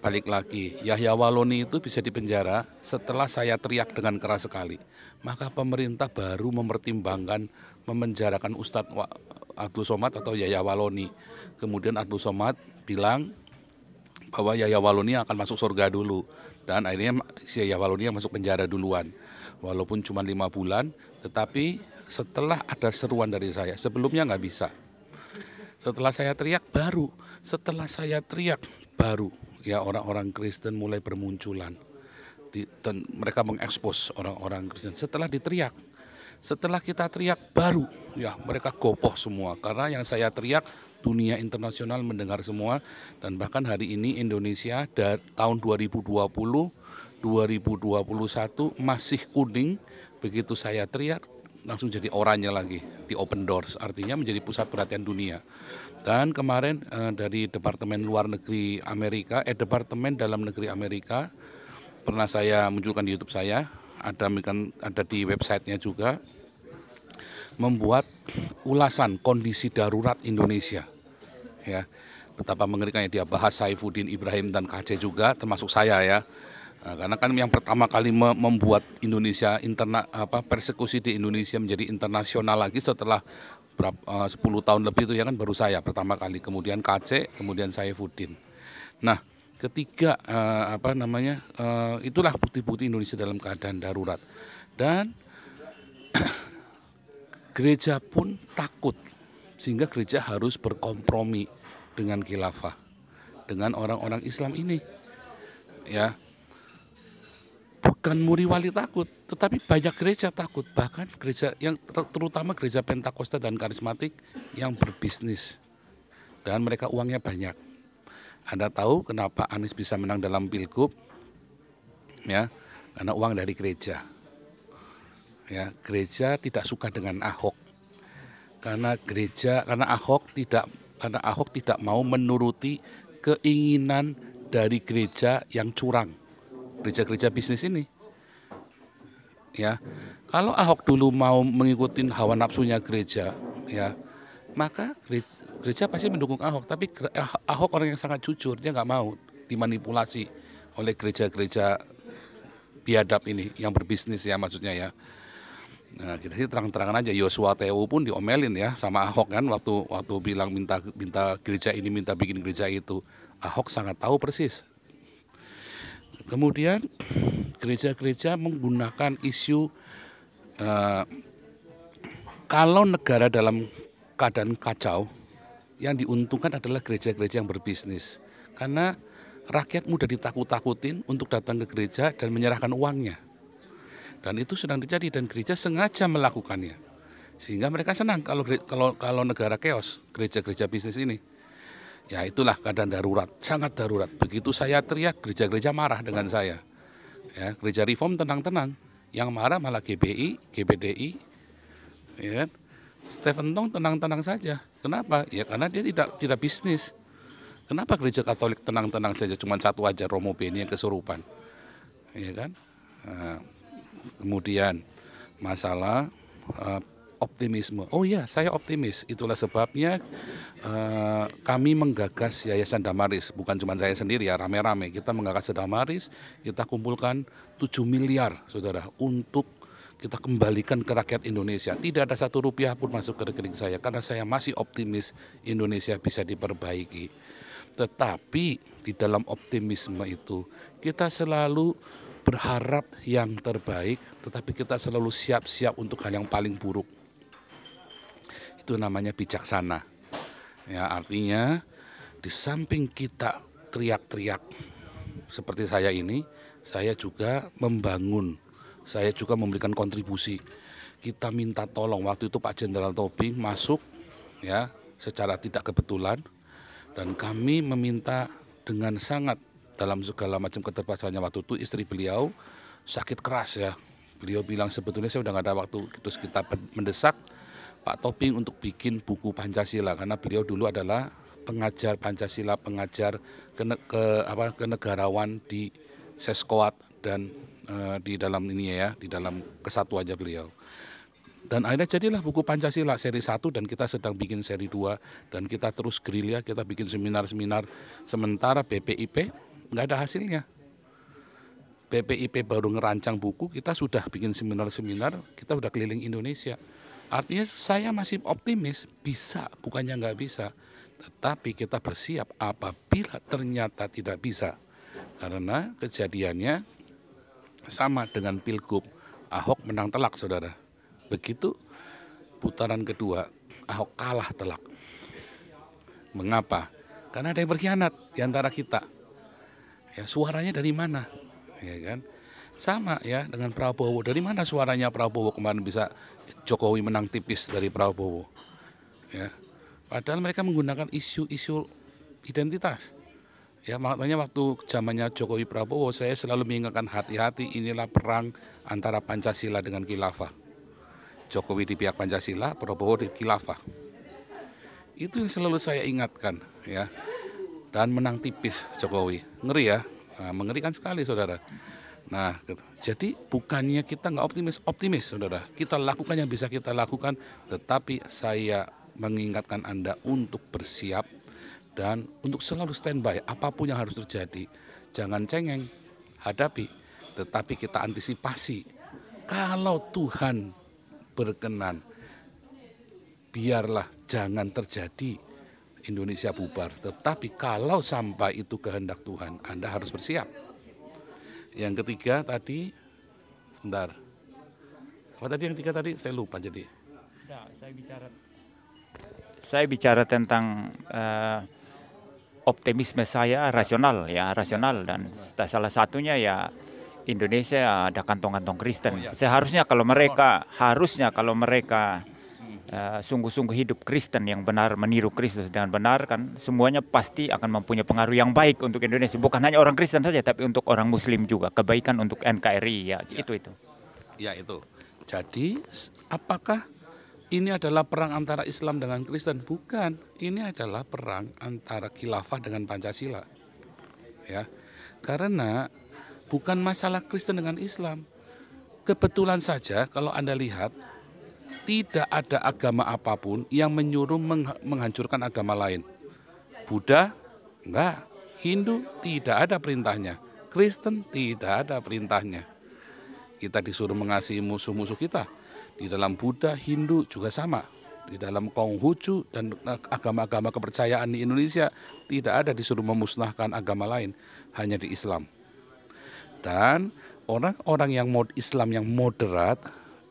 Balik lagi, Yahya Waloni itu bisa dipenjara setelah saya teriak dengan keras sekali. Maka pemerintah baru mempertimbangkan memenjarakan Ustadz Abdul Somad atau Yahya Waloni. Kemudian Abdul Somad bilang bahwa Yahya Waloni akan masuk surga dulu. Dan akhirnya si Yahya Waloni yang masuk penjara duluan. Walaupun cuma 5 bulan, tetapi setelah ada seruan dari saya, sebelumnya nggak bisa. Setelah saya teriak baru ya orang-orang Kristen mulai bermunculan. Dan mereka mengekspos orang-orang Kristen setelah diteriak. Setelah kita teriak baru ya mereka gopoh semua, karena yang saya teriak dunia internasional mendengar semua. Dan bahkan hari ini Indonesia dari tahun 2020 2021 masih kuning, begitu saya teriak langsung jadi oranye lagi di Open Doors, artinya menjadi pusat perhatian dunia. Dan kemarin dari Departemen Dalam Negeri Amerika pernah saya munculkan di YouTube saya, ada di websitenya juga, membuat ulasan kondisi darurat Indonesia. Ya, betapa mengerikannya, dia bahas Saifuddin Ibrahim dan KC juga, termasuk saya ya. Karena kan yang pertama kali membuat Indonesia persekusi di Indonesia menjadi internasional lagi setelah 10 tahun lebih itu ya kan, baru saya pertama kali, kemudian KC, kemudian Saifuddin. Nah, ketiga itulah bukti-bukti Indonesia dalam keadaan darurat. Dan gereja pun takut, sehingga gereja harus berkompromi dengan khilafah, dengan orang-orang Islam ini. Ya, bukan Muri Wali takut, tetapi banyak gereja takut, bahkan gereja yang terutama gereja Pentakosta dan karismatik yang berbisnis dan mereka uangnya banyak. Anda tahu kenapa Anies bisa menang dalam Pilgub? Ya, karena uang dari gereja. Ya, gereja tidak suka dengan Ahok. Karena Ahok tidak mau menuruti keinginan dari gereja yang curang. Gereja-gereja bisnis ini. Ya. Kalau Ahok dulu mau mengikuti hawa nafsunya gereja, ya, maka gereja pasti mendukung Ahok. Tapi Ahok orang yang sangat jujur, dia nggak mau dimanipulasi oleh gereja-gereja biadab ini yang berbisnis ya, maksudnya ya. Nah, kita sih terang-terangan aja, Yosua TU pun diomelin ya sama Ahok kan, waktu bilang minta gereja ini, minta bikin gereja itu. Ahok sangat tahu persis. Kemudian gereja-gereja menggunakan isu kalau negara dalam keadaan kacau, yang diuntungkan adalah gereja-gereja yang berbisnis. Karena rakyat mudah ditakut-takutin untuk datang ke gereja dan menyerahkan uangnya. Dan itu sedang terjadi dan gereja sengaja melakukannya. Sehingga mereka senang kalau negara chaos, gereja-gereja bisnis ini. Ya itulah keadaan darurat, sangat darurat. Begitu saya teriak, gereja-gereja marah dengan saya. Ya, gereja Reform tenang-tenang, yang marah malah GBI, GBDI, ya. Stephen Tong tenang-tenang saja. Kenapa? Ya karena dia tidak bisnis. Kenapa gereja Katolik tenang-tenang saja, cuma satu aja, Romo Beni yang kesurupan, ya kan? Nah, kemudian masalah optimisme. Oh ya, saya optimis. Itulah sebabnya kami menggagas Yayasan Damaris. Bukan cuma saya sendiri ya, rame-rame. Kita menggagas Damaris, kita kumpulkan 7 miliar, saudara, untuk kita kembalikan ke rakyat Indonesia. Tidak ada 1 rupiah pun masuk ke rekening saya, karena saya masih optimis Indonesia bisa diperbaiki. Tetapi di dalam optimisme itu, kita selalu berharap yang terbaik, tetapi kita selalu siap-siap untuk hal yang paling buruk. Itu namanya bijaksana. Ya, artinya di samping kita teriak-teriak seperti saya ini, saya juga membangun, saya juga memberikan kontribusi. Kita minta tolong, waktu itu Pak Jenderal Tobing masuk ya secara tidak kebetulan Dan kami meminta dengan sangat dalam segala macam keterbatasannya. Waktu itu istri beliau sakit keras ya. Beliau bilang sebetulnya saya udah nggak ada waktu. Terus kita mendesak Pak Toping untuk bikin buku Pancasila karena beliau dulu adalah pengajar Pancasila, pengajar kenegarawan di Seskoat dan di dalam ini ya, di dalam kesatuannya beliau. Dan akhirnya jadilah buku Pancasila seri 1 dan kita sedang bikin seri 2 dan kita terus gerilya, kita bikin seminar-seminar. Sementara BPIP nggak ada hasilnya. BPIP baru ngerancang buku, kita sudah bikin seminar-seminar, kita udah keliling Indonesia. Artinya saya masih optimis, bisa, bukannya nggak bisa. Tetapi kita bersiap apabila ternyata tidak bisa. Karena kejadiannya sama dengan Pilgub, Ahok menang telak saudara. Begitu putaran kedua, Ahok kalah telak. Mengapa? Karena ada yang berkhianat di antara kita. Ya, suaranya dari mana? Ya kan? Sama ya dengan Prabowo. Dari mana suaranya Prabowo kemarin bisa Jokowi menang tipis dari Prabowo? Ya. Padahal mereka menggunakan isu-isu identitas. Ya, makanya waktu zamannya Jokowi Prabowo saya selalu mengingatkan hati-hati, inilah perang antara Pancasila dengan khilafah. Jokowi di pihak Pancasila, Prabowo di khilafah. Itu yang selalu saya ingatkan ya. Dan menang tipis Jokowi. Ngeri ya. Nah, mengerikan sekali saudara. Nah, jadi bukannya kita nggak optimis saudara. Kita lakukan yang bisa kita lakukan, tetapi saya mengingatkan Anda untuk bersiap dan untuk selalu standby apapun yang harus terjadi. Jangan cengeng, hadapi, tetapi kita antisipasi. Kalau Tuhan berkenan, biarlah jangan terjadi Indonesia bubar. Tetapi kalau sampai itu kehendak Tuhan, Anda harus bersiap. Yang ketiga tadi, sebentar. Apa tadi yang ketiga tadi? Saya lupa jadi. Ya, saya bicara tentang optimisme saya rasional dan salah satunya ya Indonesia ada kantong-kantong Kristen. Seharusnya kalau mereka sungguh-sungguh hidup Kristen yang benar, meniru Kristus dengan benar, kan semuanya pasti akan mempunyai pengaruh yang baik untuk Indonesia. Bukan hanya orang Kristen saja, tapi untuk orang Muslim juga. Kebaikan untuk NKRI ya. Itu. Ya itu. Jadi apakah ini adalah perang antara Islam dengan Kristen? Bukan. Ini adalah perang antara khilafah dengan Pancasila. Ya. Karena bukan masalah Kristen dengan Islam. Kebetulan saja kalau Anda lihat, tidak ada agama apapun yang menyuruh menghancurkan agama lain. Buddha, enggak. Hindu, tidak ada perintahnya. Kristen, tidak ada perintahnya. Kita disuruh mengasihi musuh-musuh kita. Di dalam Buddha, Hindu juga sama. Di dalam Konghucu dan agama-agama kepercayaan di Indonesia, tidak ada disuruh memusnahkan agama lain. Hanya di Islam. Dan orang-orang yang Islam yang moderat,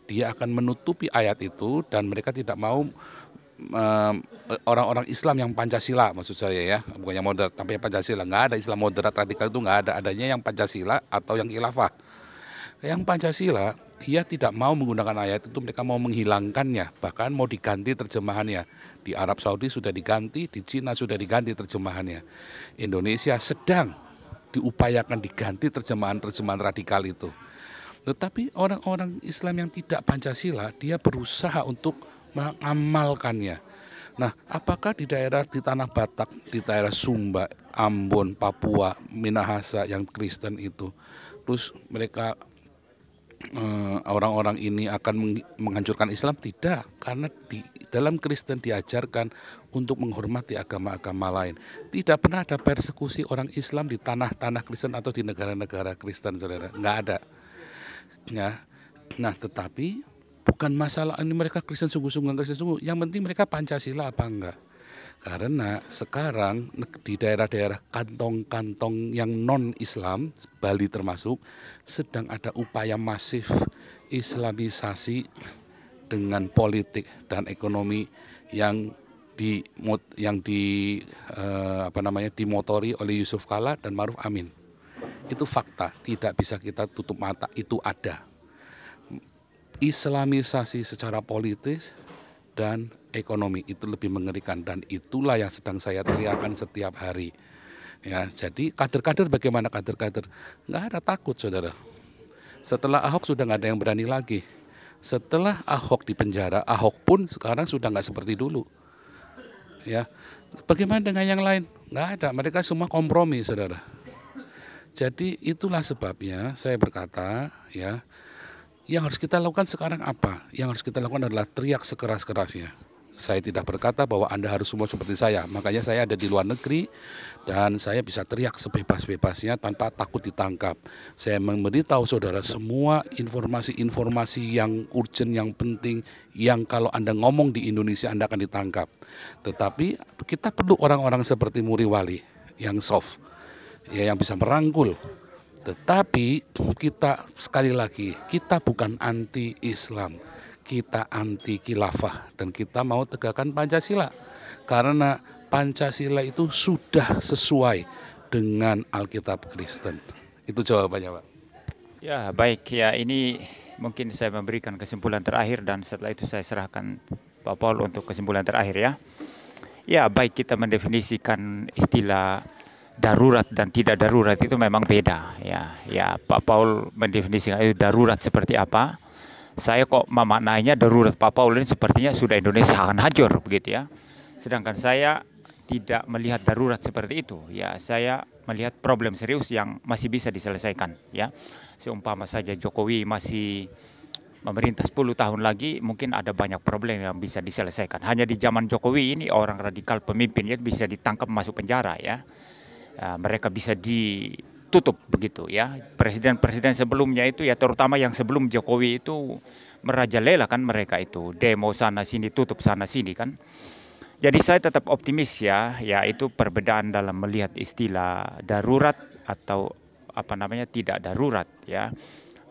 dia akan menutupi ayat itu dan mereka tidak mau orang-orang Islam yang Pancasila, maksud saya ya, bukan yang moderat tapi yang Pancasila. Nggak ada Islam moderat radikal itu, nggak ada, adanya yang Pancasila atau yang khilafah. Yang Pancasila dia tidak mau menggunakan ayat itu, mereka mau menghilangkannya, bahkan mau diganti terjemahannya. Di Arab Saudi sudah diganti, di Cina sudah diganti terjemahannya. Indonesia sedang diupayakan diganti terjemahan radikal itu. Tetapi orang-orang Islam yang tidak Pancasila, dia berusaha untuk mengamalkannya. Nah, apakah di tanah Batak, di daerah Sumba, Ambon, Papua, Minahasa yang Kristen itu, terus mereka orang-orang ini akan menghancurkan Islam? Tidak, karena di dalam Kristen diajarkan untuk menghormati agama-agama lain. Tidak pernah ada persekusi orang Islam di tanah-tanah Kristen atau di negara-negara Kristen, saudara. Nggak ada. Ya, nah tetapi bukan masalah ini mereka Kristen sungguh-sungguh, Kristen sungguh. Yang penting mereka Pancasila apa enggak? Karena sekarang di daerah-daerah kantong-kantong yang non-Islam, Bali termasuk, sedang ada upaya masif Islamisasi dengan politik dan ekonomi yang dimotori oleh Yusuf Kala dan Maruf Amin. Itu fakta, tidak bisa kita tutup mata, itu ada. Islamisasi secara politis dan ekonomi. Itu lebih mengerikan dan itulah yang sedang saya teriakan setiap hari. Ya, jadi kader-kader bagaimana kader-kader? Nggak ada takut, saudara. Setelah Ahok sudah nggak ada yang berani lagi. Setelah Ahok di penjara, Ahok pun sekarang sudah nggak seperti dulu. Ya, bagaimana dengan yang lain? Nggak ada. Mereka semua kompromi, saudara. Jadi itulah sebabnya saya berkata, ya, yang harus kita lakukan sekarang apa? Yang harus kita lakukan adalah teriak sekeras-kerasnya. Saya tidak berkata bahwa Anda harus semua seperti saya. Makanya saya ada di luar negeri dan saya bisa teriak sebebas-bebasnya tanpa takut ditangkap. Saya memberitahu saudara semua informasi-informasi yang urgent, yang penting, yang kalau Anda ngomong di Indonesia Anda akan ditangkap. Tetapi kita perlu orang-orang seperti Muri Wali yang soft, ya, yang bisa merangkul. Tetapi kita sekali lagi, kita bukan anti-Islam. Kita anti khilafah dan kita mau tegakkan Pancasila karena Pancasila itu sudah sesuai dengan Alkitab Kristen. Itu jawabannya, Pak. Ya, baik ya, ini mungkin saya memberikan kesimpulan terakhir dan setelah itu saya serahkan Pak Paul untuk kesimpulan terakhir ya. Ya, baik, kita mendefinisikan istilah darurat dan tidak darurat itu memang beda ya. Ya, Pak Paul mendefinisikan itu darurat seperti apa. Saya kok memaknainya darurat Pak Paul ini sepertinya sudah Indonesia akan hancur begitu ya. Sedangkan saya tidak melihat darurat seperti itu. Ya, saya melihat problem serius yang masih bisa diselesaikan ya. Seumpama saja Jokowi masih memerintah 10 tahun lagi, mungkin ada banyak problem yang bisa diselesaikan. Hanya di zaman Jokowi ini orang radikal pemimpinnya bisa ditangkap masuk penjara ya. Mereka bisa ditutup begitu ya. Presiden-presiden sebelumnya itu ya, terutama yang sebelum Jokowi itu merajalela kan, mereka itu demo sana sini, tutup sana sini kan. Jadi saya tetap optimis ya, yaitu perbedaan dalam melihat istilah darurat atau apa namanya tidak darurat ya.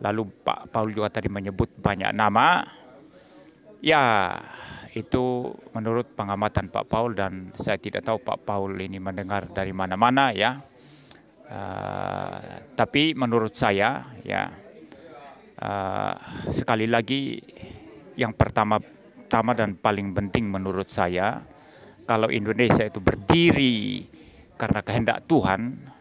Lalu Pak Paul juga tadi menyebut banyak nama. Ya, itu menurut pengamatan Pak Paul dan saya tidak tahu Pak Paul ini mendengar dari mana-mana ya. Tapi menurut saya ya, sekali lagi yang pertama dan paling penting menurut saya, kalau Indonesia itu berdiri karena kehendak Tuhan,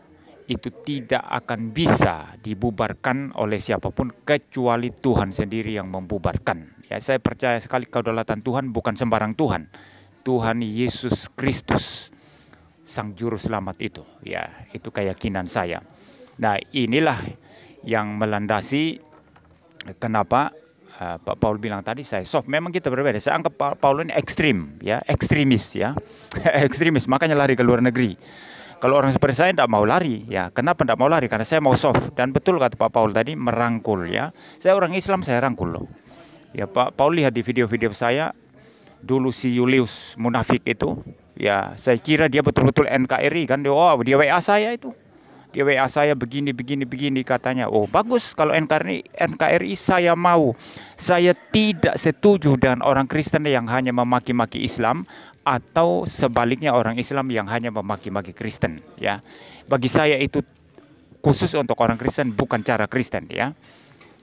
itu tidak akan bisa dibubarkan oleh siapapun kecuali Tuhan sendiri yang membubarkan. Ya, saya percaya sekali kedaulatan Tuhan bukan sembarang Tuhan. Tuhan Yesus Kristus, Sang Juru Selamat itu. Ya, itu keyakinan saya. Nah, inilah yang melandasi kenapa Pak Paul bilang tadi saya soft. Memang kita berbeda. Saya anggap Pak Paul ini ekstrim, ya, ekstremis, ya, ekstremis. Makanya lari ke luar negeri. Kalau orang seperti saya tidak mau lari, ya. Kenapa tidak mau lari? Karena saya mau soft. Dan betul kata Pak Paul tadi, merangkul, ya. Saya orang Islam, saya rangkul loh. Ya, Pak Paul lihat di video-video saya dulu si Julius munafik itu, ya, saya kira dia betul-betul NKRI kan. Dia WA saya itu. Dia WA saya begini katanya. Oh, bagus kalau NKRI saya mau. Saya tidak setuju dengan orang Kristen yang hanya memaki-maki Islam atau sebaliknya orang Islam yang hanya memaki-maki Kristen, ya. Bagi saya itu khusus untuk orang Kristen, bukan cara Kristen, ya.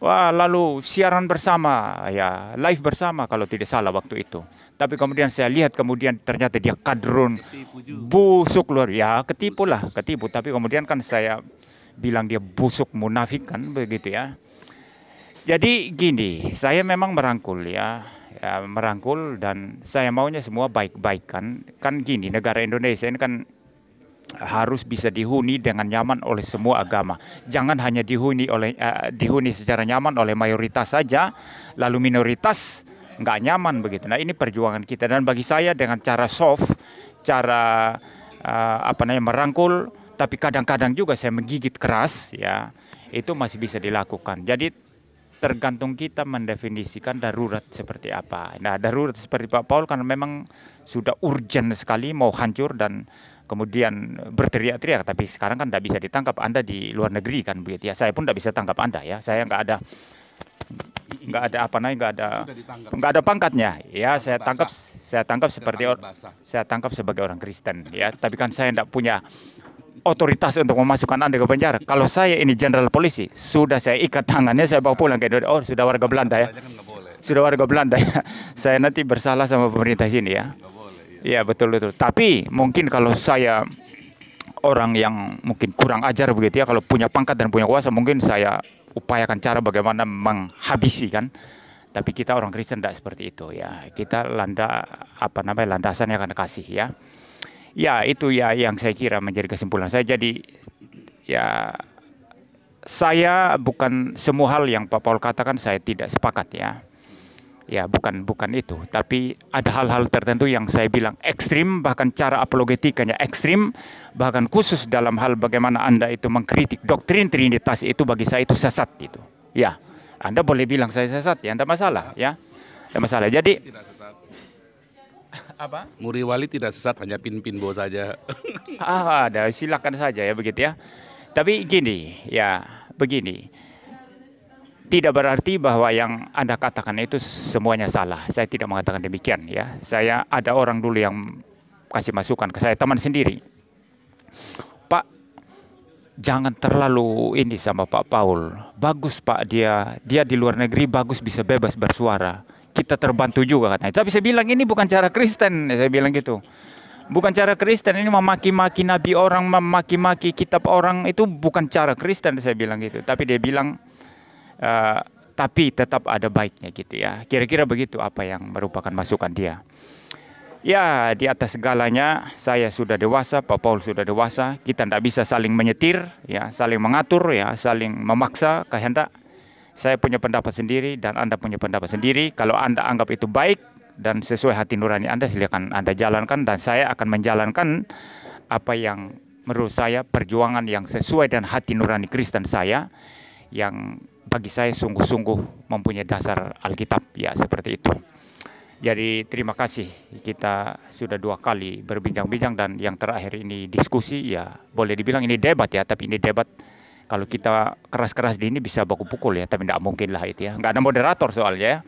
Wah, lalu siaran bersama, ya, live bersama kalau tidak salah waktu itu. Tapi kemudian saya lihat ternyata dia kadrun busuk luar, ya, ketipu. Tapi kemudian kan saya bilang dia busuk munafik kan begitu ya. Jadi gini, saya memang merangkul ya, merangkul dan saya maunya semua baik-baik kan gini, negara Indonesia ini kan harus bisa dihuni dengan nyaman oleh semua agama. Jangan hanya dihuni secara nyaman oleh mayoritas saja, lalu minoritas nggak nyaman begitu. Nah, ini perjuangan kita dan bagi saya dengan cara soft, cara merangkul, tapi kadang-kadang juga saya menggigit keras, ya, itu masih bisa dilakukan. Jadi tergantung kita mendefinisikan darurat seperti apa. Nah, darurat seperti Pak Paul karena memang sudah urgent sekali mau hancur dan kemudian berteriak-teriak, tapi sekarang kan tidak bisa ditangkap. Anda di luar negeri kan begitu ya. Saya pun tidak bisa tangkap Anda ya. Saya nggak ada pangkatnya. Ya, saya tangkap sebagai orang Kristen ya. Tapi kan saya tidak punya otoritas untuk memasukkan Anda ke penjara. Kalau saya ini jenderal polisi, sudah saya ikat tangannya, saya bawa pulang ke Indonesia. Oh, sudah warga Belanda ya. sudah warga Belanda ya. Saya nanti bersalah sama pemerintah sini ya. Nggak boleh, ya. Iya betul betul. Tapi mungkin kalau saya orang yang mungkin kurang ajar begitu ya, kalau punya pangkat dan punya kuasa, mungkin saya upayakan cara bagaimana menghabisi kan. Tapi kita orang Kristen tidak seperti itu ya. Kita landasannya karena kasih ya. Ya itu ya yang saya kira menjadi kesimpulan saya. Jadi ya saya bukan semua hal yang Pak Paul katakan saya tidak sepakat ya. Ya bukan itu, tapi ada hal-hal tertentu yang saya bilang ekstrim, bahkan cara apologetikanya ekstrim, bahkan khusus dalam hal bagaimana Anda itu mengkritik doktrin Trinitas itu bagi saya itu sesat itu. Ya, Anda boleh bilang saya sesat ya, tidak masalah ya, tidak masalah. Jadi Tidak sesat. apa? Muri Wali tidak sesat, hanya pin-pinbo saja. Ada silakan saja ya begitu ya. Tapi gini ya, begini. Tidak berarti bahwa yang Anda katakan itu semuanya salah. Saya tidak mengatakan demikian ya. Saya ada orang dulu yang kasih masukan ke saya, teman sendiri. Pak, jangan terlalu ini sama Pak Paul. Bagus Pak, dia di luar negeri bagus, bisa bebas bersuara. Kita terbantu juga katanya. Tapi saya bilang ini bukan cara Kristen, saya bilang gitu. Bukan cara Kristen, ini memaki-maki nabi orang, memaki-maki kitab orang, itu bukan cara Kristen, saya bilang gitu. Tapi dia bilang tapi tetap ada baiknya gitu ya. Kira-kira begitu apa yang merupakan masukan dia. Ya di atas segalanya saya sudah dewasa, Pak Paul sudah dewasa. Kita tidak bisa saling menyetir, ya, saling mengatur, ya, saling memaksa kehendak. Saya punya pendapat sendiri dan Anda punya pendapat sendiri. Kalau Anda anggap itu baik dan sesuai hati nurani Anda, silakan Anda jalankan, dan saya akan menjalankan apa yang menurut saya perjuangan yang sesuai dan hati nurani Kristen saya, yang bagi saya sungguh-sungguh mempunyai dasar Alkitab ya, seperti itu. Jadi terima kasih, kita sudah 2 kali berbincang-bincang dan yang terakhir ini diskusi ya, boleh dibilang ini debat ya, tapi ini debat kalau kita keras-keras di ini bisa baku pukul ya, tapi tidak mungkin lah itu ya, nggak ada moderator soalnya ya.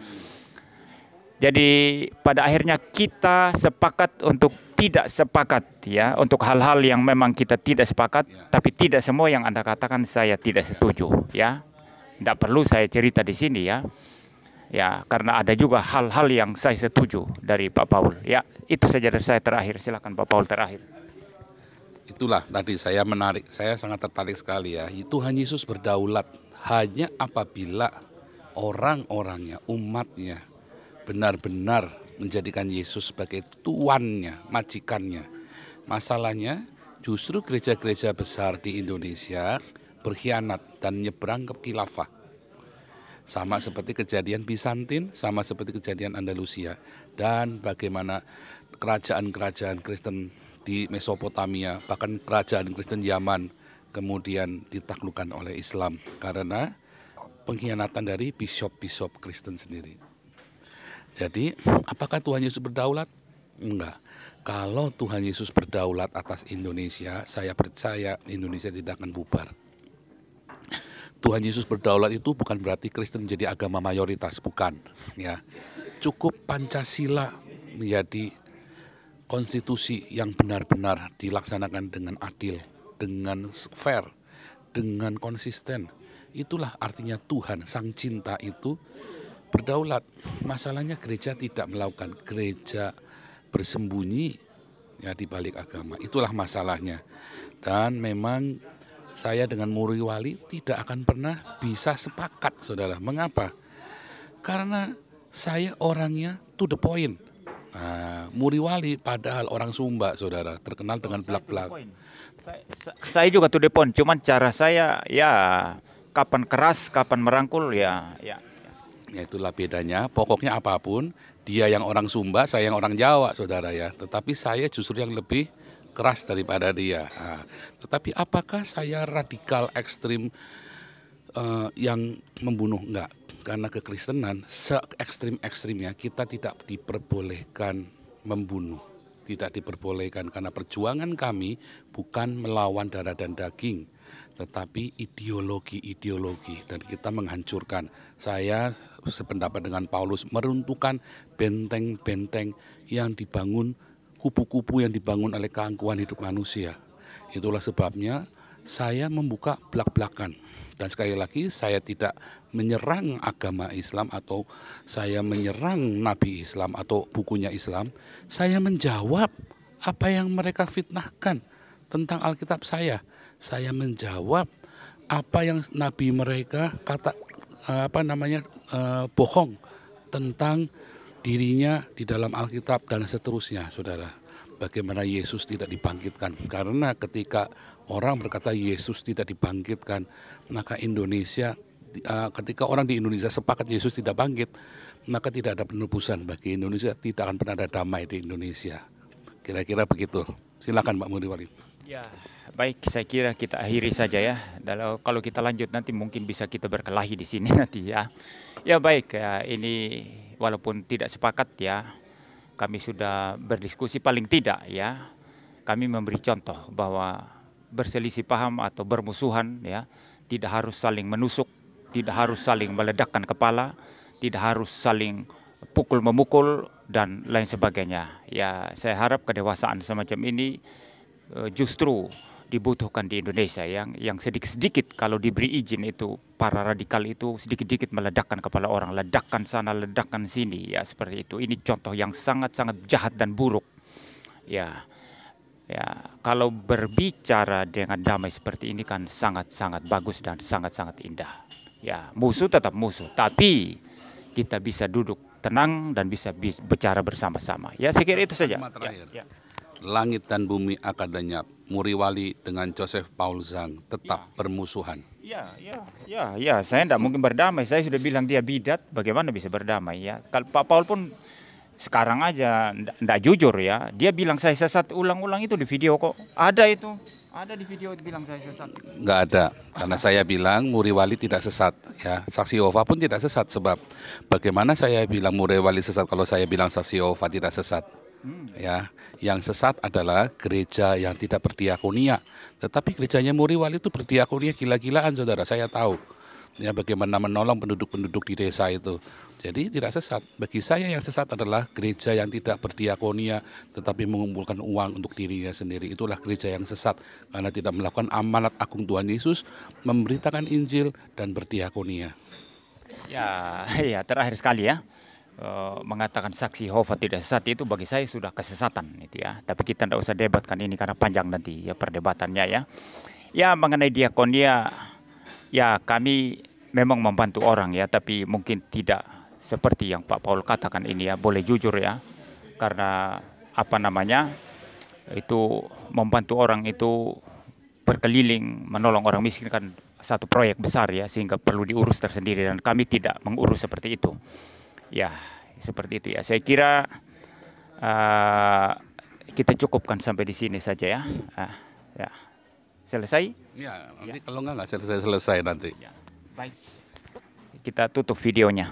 Jadi pada akhirnya kita sepakat untuk tidak sepakat ya, untuk hal-hal yang memang kita tidak sepakat, tapi tidak semua yang Anda katakan saya tidak setuju ya. Tidak perlu saya cerita di sini ya. Ya, karena ada juga hal-hal yang saya setuju dari Pak Paul. Ya, itu saja dari saya terakhir. Silakan Pak Paul terakhir. Itulah tadi saya sangat tertarik sekali ya. Tuhan Yesus berdaulat hanya apabila orang-orangnya, umatnya benar-benar menjadikan Yesus sebagai tuannya, majikannya. Masalahnya justru gereja-gereja besar di Indonesia berkhianat dan nyebrang ke khilafah. Sama seperti kejadian Bizantin, sama seperti kejadian Andalusia, dan bagaimana kerajaan-kerajaan Kristen di Mesopotamia, bahkan kerajaan Kristen Yaman kemudian ditaklukkan oleh Islam karena pengkhianatan dari bishop-bishop Kristen sendiri. Jadi, apakah Tuhan Yesus berdaulat? Enggak. Kalau Tuhan Yesus berdaulat atas Indonesia, saya percaya Indonesia tidak akan bubar. Tuhan Yesus berdaulat itu bukan berarti Kristen menjadi agama mayoritas, bukan. Ya, cukup Pancasila menjadi konstitusi yang benar-benar dilaksanakan dengan adil, dengan fair, dengan konsisten. Itulah artinya Tuhan, Sang Cinta itu berdaulat. Masalahnya gereja tidak melakukan, gereja bersembunyi ya di balik agama. Itulah masalahnya. Dan memang saya dengan Muri Wali tidak akan pernah bisa sepakat, saudara. Mengapa? Karena saya orangnya to the point. Muri Wali padahal orang Sumba, saudara, terkenal dengan belak-belak. Saya juga to the point, cuman cara saya ya kapan keras, kapan merangkul ya. Ya itulah bedanya. Pokoknya apapun, dia yang orang Sumba, saya yang orang Jawa, saudara ya. Tetapi saya justru yang lebih keras daripada dia. Tetapi apakah saya radikal ekstrim yang membunuh? Enggak. Karena kekristenan se-ekstrim-ekstrimnya kita tidak diperbolehkan membunuh. Tidak diperbolehkan karena perjuangan kami bukan melawan darah dan daging, tetapi ideologi-ideologi, dan kita menghancurkan. Saya sependapat dengan Paulus, meruntuhkan benteng-benteng yang dibangun, kubu-kubu yang dibangun oleh keangkuhan hidup manusia. Itulah sebabnya saya membuka belak-belakan Dan sekali lagi saya tidak menyerang agama Islam atau saya menyerang Nabi Islam atau bukunya Islam. Saya menjawab apa yang mereka fitnahkan tentang Alkitab saya. Saya menjawab apa yang Nabi mereka bohong tentang dirinya di dalam Alkitab dan seterusnya, saudara. Bagaimana Yesus tidak dibangkitkan. Karena ketika orang berkata Yesus tidak dibangkitkan, maka ketika orang di Indonesia sepakat Yesus tidak bangkit, maka tidak ada penebusan bagi Indonesia, tidak akan pernah ada damai di Indonesia. Kira-kira begitu. Silakan Pak Muriwali. Ya, baik, saya kira kita akhiri saja ya. Kalau kita lanjut nanti mungkin bisa kita berkelahi di sini nanti ya. Ya baik, ya, ini walaupun tidak sepakat ya, kami sudah berdiskusi paling tidak ya. Kami memberi contoh bahwa berselisih paham atau bermusuhan ya, tidak harus saling menusuk, tidak harus saling meledakkan kepala, tidak harus saling pukul memukul dan lain sebagainya. Ya, saya harap kedewasaan semacam ini justru dibutuhkan di Indonesia yang sedikit-sedikit kalau diberi izin itu para radikal itu sedikit-sedikit meledakkan kepala orang, ledakan sana, ledakan sini ya, seperti itu. Ini contoh yang sangat-sangat jahat dan buruk. Ya. Ya, kalau berbicara dengan damai seperti ini kan sangat-sangat bagus dan sangat-sangat indah. Ya, musuh tetap musuh, tapi kita bisa duduk tenang dan bisa bicara bersama-sama. Ya, saya kira itu saja. Ya. Langit dan bumi akan lenyap, Muriwali dengan Joseph Paul Zhang tetap bermusuhan. Ya, saya tidak mungkin berdamai. Saya sudah bilang dia bidat, bagaimana bisa berdamai ya? Kalau Pak Paul pun sekarang aja tidak jujur ya. Dia bilang saya sesat ulang-ulang itu di video kok. Ada itu. Ada di video itu bilang saya sesat. Nggak ada, karena saya bilang Muriwali tidak sesat. Ya, Saksi Yehova pun tidak sesat, sebab bagaimana saya bilang Muriwali sesat kalau saya bilang Saksi Yehova tidak sesat? Ya, yang sesat adalah gereja yang tidak berdiakonia. Tetapi gerejanya Muriwali itu berdiakonia gila-gilaan, saudara. Saya tahu. Ya, bagaimana menolong penduduk-penduduk di desa itu. Jadi tidak sesat. Bagi saya yang sesat adalah gereja yang tidak berdiakonia tetapi mengumpulkan uang untuk dirinya sendiri. Itulah gereja yang sesat karena tidak melakukan amanat agung Tuhan Yesus, memberitakan Injil dan berdiakonia. Ya, terakhir sekali ya. Mengatakan Saksi Yehova tidak sesat itu bagi saya sudah kesesatan itu ya. Tapi kita tidak usah debatkan ini karena panjang nanti ya perdebatannya ya. Ya, mengenai diakonia ya kami memang membantu orang ya, tapi mungkin tidak seperti yang Pak Paul katakan ini ya, boleh jujur ya. Karena itu membantu orang itu berkeliling menolong orang miskin kan satu proyek besar ya, sehingga perlu diurus tersendiri dan kami tidak mengurus seperti itu. Ya, seperti itu ya. Saya kira kita cukupkan sampai di sini saja ya. Ya. Selesai? Ya, nanti kalau nggak selesai nanti. Ya. Baik. Kita tutup videonya.